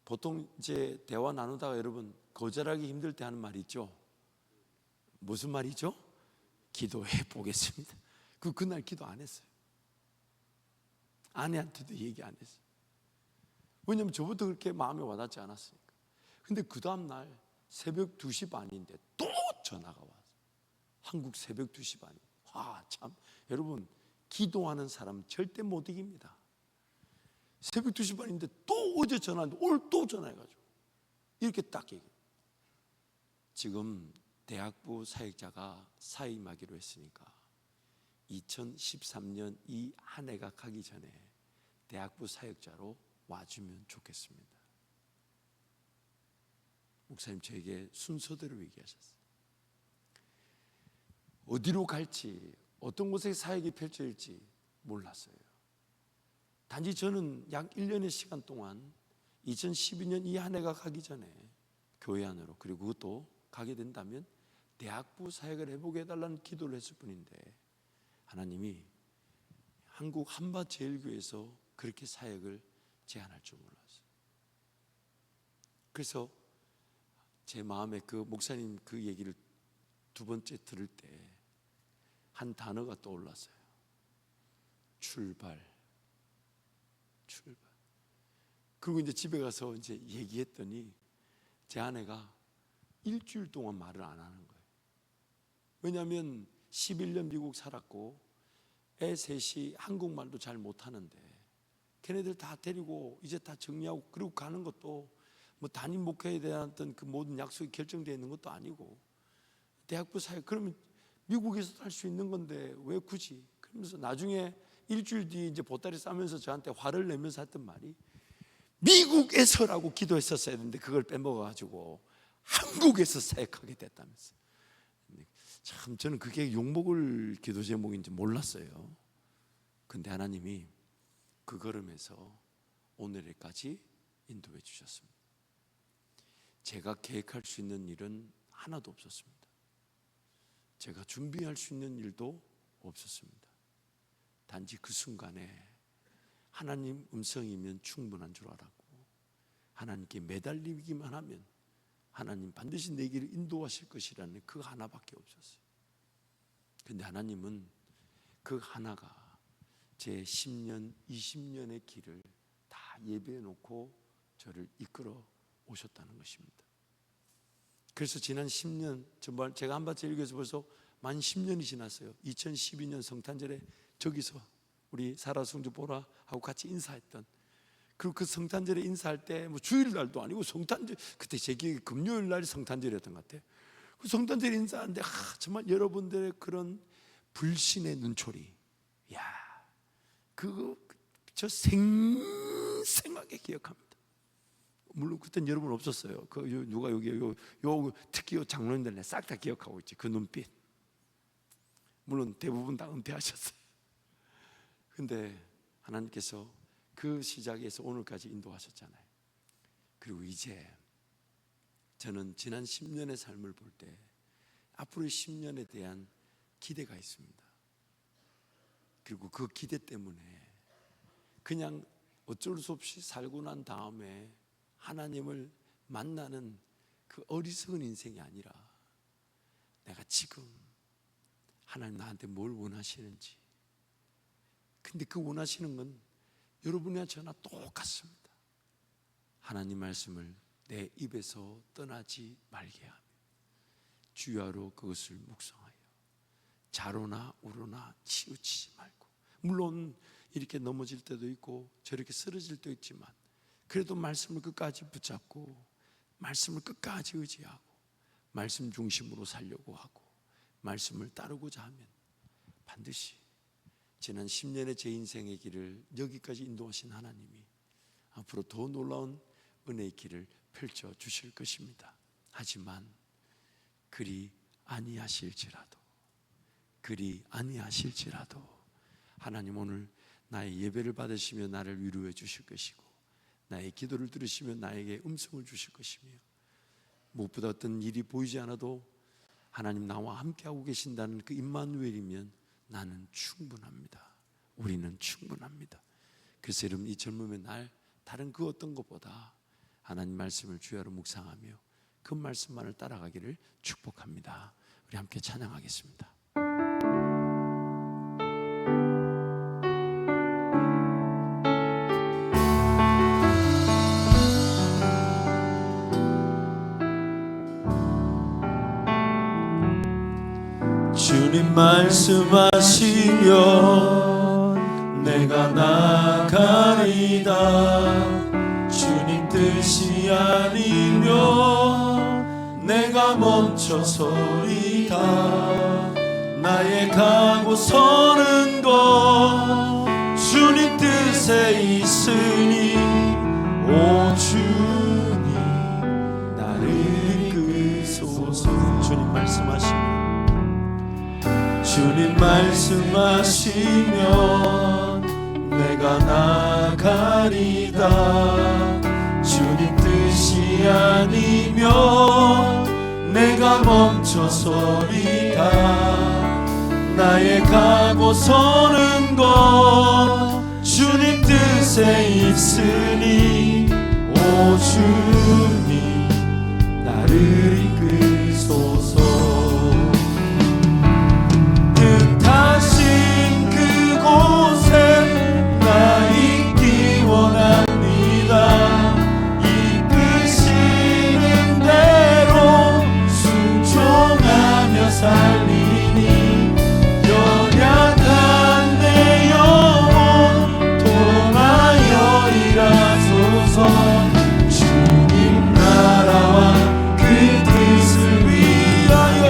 S1: 보통 이제 대화 나누다가 여러분 거절하기 힘들 때 하는 말이 있죠. 무슨 말이죠? 기도해 보겠습니다. 그날 기도 안 했어요. 아내한테도 얘기 안 했어요. 왜냐하면 저부터 그렇게 마음에 와닿지 않았으니까. 근데 그 다음날 새벽 2시 반인데 또 전화가 왔어요. 한국 새벽 2시 반이. 참 여러분 기도하는 사람 절대 못 이깁니다. 새벽 2시 반인데 또 어제 전화했는데 오늘 또 전화해가지고 이렇게 딱 얘기해요. 지금 대학부 사역자가 사임하기로 했으니까 2013년 이 한 해가 가기 전에 대학부 사역자로 와주면 좋겠습니다. 목사님 저에게 순서대로 얘기하셨어요. 어디로 갈지 어떤 곳에 사역이 펼쳐질지 몰랐어요. 단지 저는 약 1년의 시간 동안 2012년 이 한 해가 가기 전에 교회 안으로 그리고 그것도 가게 된다면 대학부 사역을 해보게 해달라는 기도를 했을 뿐인데 하나님이 한국 한밭제일교회에서 그렇게 사역을 제안할 줄 몰랐어요. 그래서 제 마음에 그 목사님 그 얘기를 두 번째 들을 때 한 단어가 떠올랐어요. 출발. 그리고 이제 집에 가서 이제 얘기했더니 제 아내가 일주일 동안 말을 안 하는 거예요. 왜냐하면 11년 미국 살았고 애 셋이 한국말도 잘 못하는데 걔네들 다 데리고 이제 다 정리하고 그리고 가는 것도 뭐 담임 목회에 대한 어떤 그 모든 약속이 결정되어 있는 것도 아니고 대학부 사역 그러면 미국에서도 할 수 있는 건데 왜 굳이? 그러면서 나중에 일주일 뒤에 이제 보따리 싸면서 저한테 화를 내면서 했던 말이 미국에서라고 기도했었어야 되는데 그걸 빼먹어가지고 한국에서 사역하게 됐다면서. 참 저는 그게 욕먹을 기도 제목인지 몰랐어요. 근데 하나님이 그 걸음에서 오늘까지 인도해 주셨습니다. 제가 계획할 수 있는 일은 하나도 없었습니다. 제가 준비할 수 있는 일도 없었습니다. 단지 그 순간에 하나님 음성이면 충분한 줄 알았고 하나님께 매달리기만 하면 하나님 반드시 내 길을 인도하실 것이라는 그 하나밖에 없었어요. 그런데 하나님은 그 하나가 제 10년, 20년의 길을 다 예배해 놓고 저를 이끌어 오셨다는 것입니다. 그래서 지난 10년 정말 제가 한밭제일교회에서 벌써 만 10년이 지났어요. 2012년 성탄절에 저기서 우리 사라성주 보라 하고 같이 인사했던 그리고 그 성탄절에 인사할 때 뭐 주일날도 아니고 성탄절 그때 제 기억에 금요일 날 성탄절이었던 것 같아요. 그 성탄절 인사하는데 정말 여러분들의 그런 불신의 눈초리, 야 그거 저 생생하게 기억합니다. 물론 그땐 여러분 없었어요. 그 누가 여기 요 특히 요 장로님들 싹 다 기억하고 있지. 그 눈빛. 물론 대부분 다 은퇴하셨어요. 근데 하나님께서 그 시작에서 오늘까지 인도하셨잖아요. 그리고 이제 저는 지난 10년의 삶을 볼 때 앞으로의 10년에 대한 기대가 있습니다. 그리고 그 기대 때문에 그냥 어쩔 수 없이 살고 난 다음에 하나님을 만나는 그 어리석은 인생이 아니라 내가 지금 하나님 나한테 뭘 원하시는지, 근데 그 원하시는 건 여러분이나 저나 똑같습니다. 하나님 말씀을 내 입에서 떠나지 말게 하며 주야로 그것을 묵상하여 좌로나 우로나 치우치지 말고, 물론 이렇게 넘어질 때도 있고 저렇게 쓰러질 때도 있지만 그래도 말씀을 끝까지 붙잡고 말씀을 끝까지 의지하고 말씀 중심으로 살려고 하고 말씀을 따르고자 하면 반드시 지난 10년의 제 인생의 길을 여기까지 인도하신 하나님이 앞으로 더 놀라운 은혜의 길을 펼쳐 주실 것입니다. 하지만 그리 아니하실지라도 하나님 오늘 나의 예배를 받으시며 나를 위로해 주실 것이고 나의 기도를 들으시며 나에게 음성을 주실 것이며 무엇보다 어떤 일이 보이지 않아도 하나님 나와 함께하고 계신다는 그 임마누엘이면 나는 충분합니다. 우리는 충분합니다. 그래서 여러분, 이 젊음의 날 다른 그 어떤 것보다 하나님 말씀을 주야로 묵상하며 그 말씀만을 따라가기를 축복합니다. 우리 함께 찬양하겠습니다. 주님 말씀하시면 내가 나가리다. 주님 뜻이 아니면 내가 멈춰서리다. 나의 가고 서는 것 주님 뜻에 있으니 오 주님 나를 이끄소서. 주님 말씀하시면 주님 말씀하시면 내가 나가리다. 주님 뜻이 아니면 내가 멈춰서리다. 나의 가고 서는 것 주님 뜻에 있으니 오 주님 나를 이끄소서. 뜻하신 그곳에 나 있기 원합니다. 이끄시는 대로 순종하며 살리니 연약한 내 영혼 통하여 일하소서. 주님 나라와 그 뜻을 위하여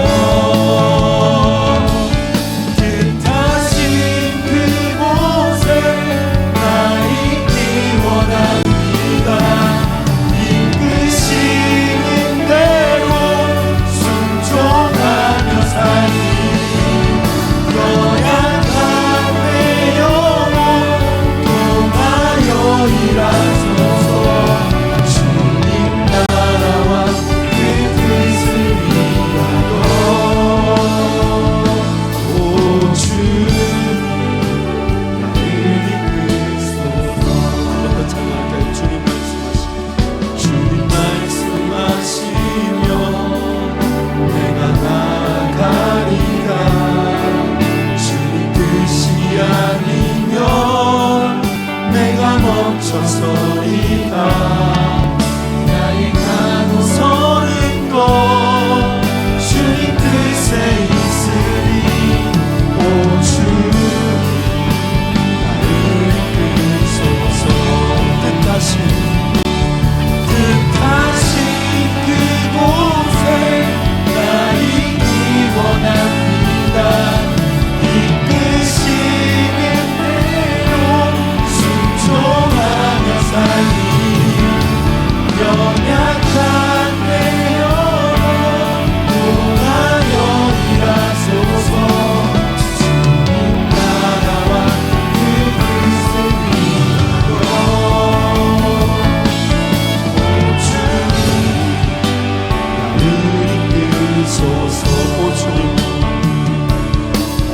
S1: 뜻하신 그곳에 나 있기 원합니다. 이끄시는 대로 순종하며 살리니 연약한 내 영혼 통하여 일하소서. 주님 나라와 그 뜻을 위하여 오 주님 나를 이끄소서. 한 번 더 찬양할까요? 주님 말씀하시면 내가 나가리라. 주님 뜻이 아니면 내가 멈춰서리다. 나의 가고 서는 것 주님 뜻에 있으니 오 주님 나를 이끄소서. 뜻하신 그곳에 나 있기 원합니다. 이끄시는 대로 순종하며 살리니 연약한 내 영혼 통하여 일하소서. 주님 나라와 그 뜻을 위하여 오 주님 나를 이끄소서. 오 주님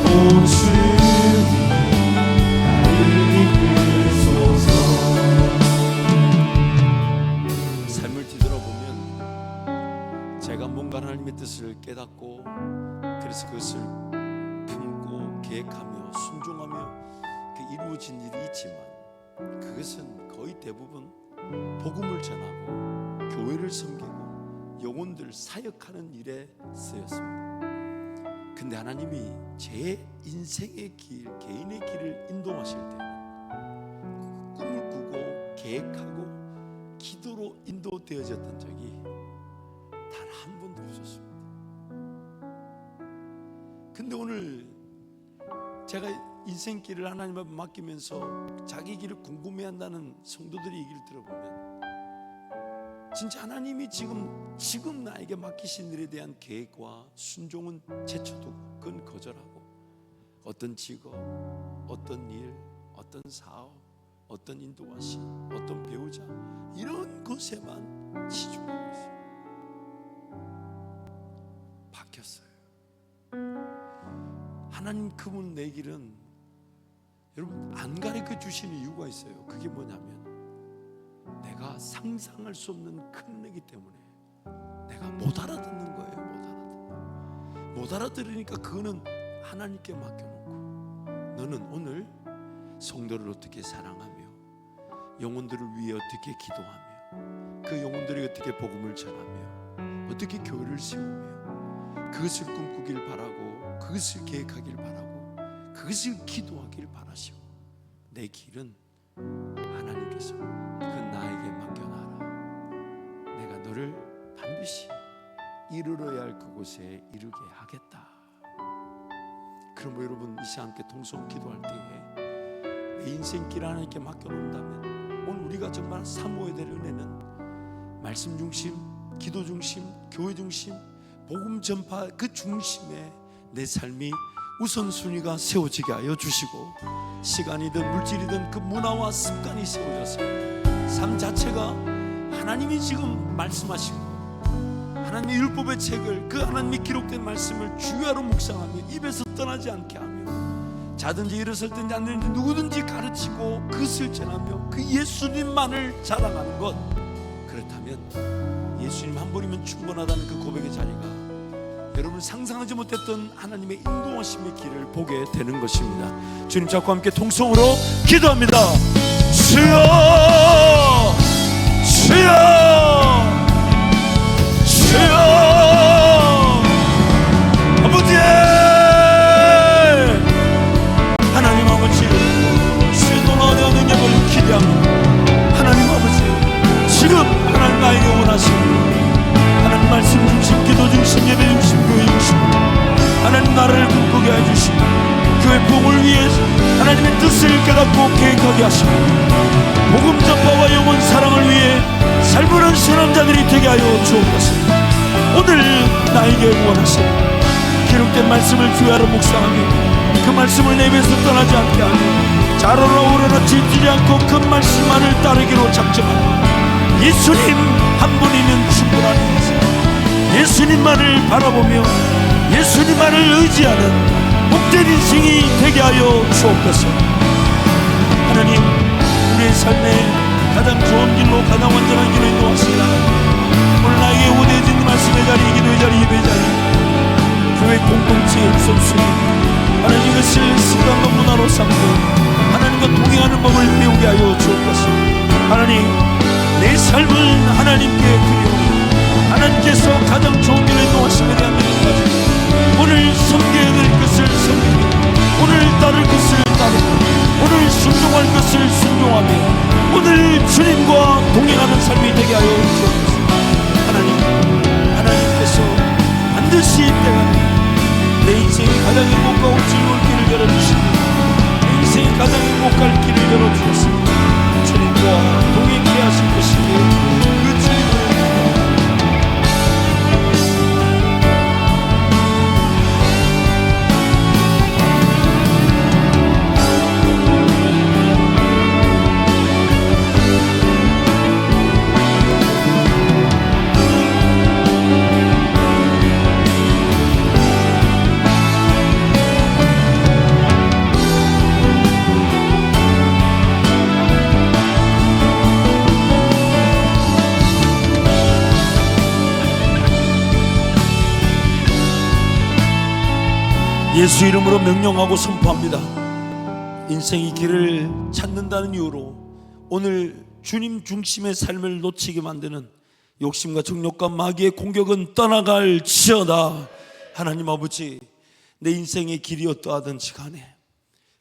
S1: 오 주님 나를 이끄소서. 삶을 뒤돌아보면 제가 뭔가 하나님의 뜻을 깨닫고 그래서 그것을 품고 계획하며 순종하며 그 이루어진 일이 있지만 그것은 거의 대부분 복음을 전하고 교회를 섬기고 영혼들 사역하는 일에 쓰였습니다. 근데 하나님이 제 인생의 길, 개인의 길을 인도하실 때 꿈을 꾸고 계획하고 기도로 인도되어졌던 적이 단 한 번도 없었습니다. 근데 오늘 제가 인생길을 하나님 앞에 맡기면서 자기 길을 궁금해한다는 성도들의 얘기를 들어보면 진짜 하나님이 지금 나에게 맡기신 일에 대한 계획과 순종은 제쳐두고 그건 거절하고 어떤 직업, 어떤 일, 어떤 사업, 어떤 인도와 신, 어떤 배우자 이런 것에만 치중하고 있어요. 막혔어요. 하나님 그분 내 길은 여러분 안 가르쳐 주시는 이유가 있어요. 그게 뭐냐면 내가 상상할 수 없는 큰 은혜이기 때문에 내가 못 알아듣는 거예요. 못 알아들으니까 그거는 하나님께 맡겨놓고 너는 오늘 성도를 어떻게 사랑하며 영혼들을 위해 어떻게 기도하며 그 영혼들이 어떻게 복음을 전하며 어떻게 교회를 세우며 그것을 꿈꾸길 바라고 그것을 계획하길 바라고 그것을 기도하길 바라시고 내 길은 하나님께서 그 나에게 맡겨놔라. 내가 너를 반드시 이르러야 할 그곳에 이르게 하겠다. 그럼 여러분 이 시간 함께 통성 기도할 때에 내 인생길 하나님께 맡겨놓는다면 오늘 우리가 정말 사모해야 될 은혜는 말씀 중심, 기도 중심, 교회 중심, 복음 전파 그 중심에 내 삶이 우선순위가 세워지게 하여 주시고 시간이든 물질이든 그 문화와 습관이 세워져서 삶 자체가 하나님이 지금 말씀하시고 하나님의 율법의 책을 그 하나님이 기록된 말씀을 주야로 묵상하며 입에서 떠나지 않게 하며 자든지 일어설든지 앉든지 누구든지 가르치고 그것을 전하며 그 예수님만을 자랑하는 것, 그렇다면 예수님 한 분이면 충분하다는 그 고백의 자리가 여러분 상상하지 못했던 하나님의 인도하심의 길을 보게 되는 것입니다. 주님 잡고 함께 통성으로 기도합니다. 주여 주여 주여 아버지 하나님 아버지 주의 놀라운 능력을 기대합니다. 하나님 아버지 지금 하나님 나에게 원하시는 하나님 말씀 중심, 기도 중심, 예배 중심, 교회 중심 하나님 나라를 꿈꾸게 해주시고 교회 부흥을 위해서 하나님의 뜻을 깨닫고 계획하게 하시고 복음 전파와 영혼 사랑을 위해 살부는 선함자들이 되게 하여 주옵소서. 오늘 나에게 원하시는 기록된 말씀을 주야로 묵상하며 그 말씀을 내 입에서 떠나지 않게 하며 자로나 오로나 질투지 않고 그 말씀만을 따르기로 작정하고 예수님 한 분이면 충분한 인생, 예수님만을 바라보며 예수님만을 의지하는 복된 인생이 되게 하여 주옵소서. 하나님 우리의 삶에 가장 좋은 길로 가장 완전한 길로 인도하시라. 오늘 나에게 오대진 말씀의 자리, 기도의 자리, 예배의 자리, 교회 공동체의 우선순위 하나님 이것을 습관과 문화로 삼고 하나님과 동행하는 법을 배우게 하여 주옵소서. 하나님 내 삶을 하나님께 드리오니 하나님께서 가장 좋은 길로 인도하심에 대한 믿음까지 오늘 섬겨야 될 것을 섬기고 오늘 따를 것을 따르고 오늘 순종할 것을 순종하며 오늘 주님과 동행하는 삶이 되게 하여 주옵소서. 하나님께서 반드시 때가 내 인생이 가장 행복하고 즐거울 길을 열어주시고 내 인생이 가장 행복할 길을 열어주셨습니다. 주님과 동행케 하실 것이기에 그 주님을 예수 이름으로 명령하고 선포합니다. 인생의 길을 찾는다는 이유로 오늘 주님 중심의 삶을 놓치게 만드는 욕심과 정욕과 마귀의 공격은 떠나갈지어다. 하나님 아버지 내 인생의 길이 어떠하든지 간에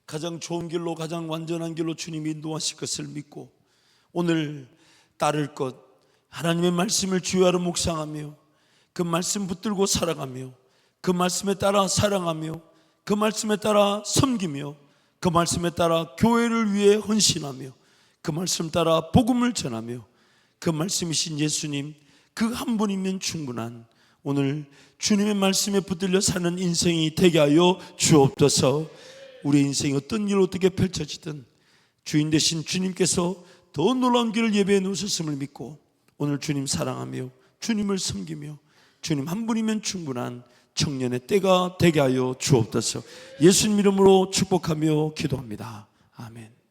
S1: 가장 좋은 길로 가장 완전한 길로 주님이 인도하실 것을 믿고 오늘 따를 것 하나님의 말씀을 주야로 묵상하며 그 말씀 붙들고 살아가며 그 말씀에 따라 사랑하며 그 말씀에 따라 섬기며 그 말씀에 따라 교회를 위해 헌신하며 그 말씀 따라 복음을 전하며 그 말씀이신 예수님 그 한 분이면 충분한 오늘 주님의 말씀에 붙들려 사는 인생이 되게 하여 주옵소서. 우리 인생이 어떤 일 어떻게 펼쳐지든 주인 되신 주님께서 더 놀라운 길을 예배해 놓으셨음을 믿고 오늘 주님 사랑하며 주님을 섬기며 주님 한 분이면 충분한 청년의 때가 되게 하여 주옵소서. 예수님 이름으로 축복하며 기도합니다. 아멘.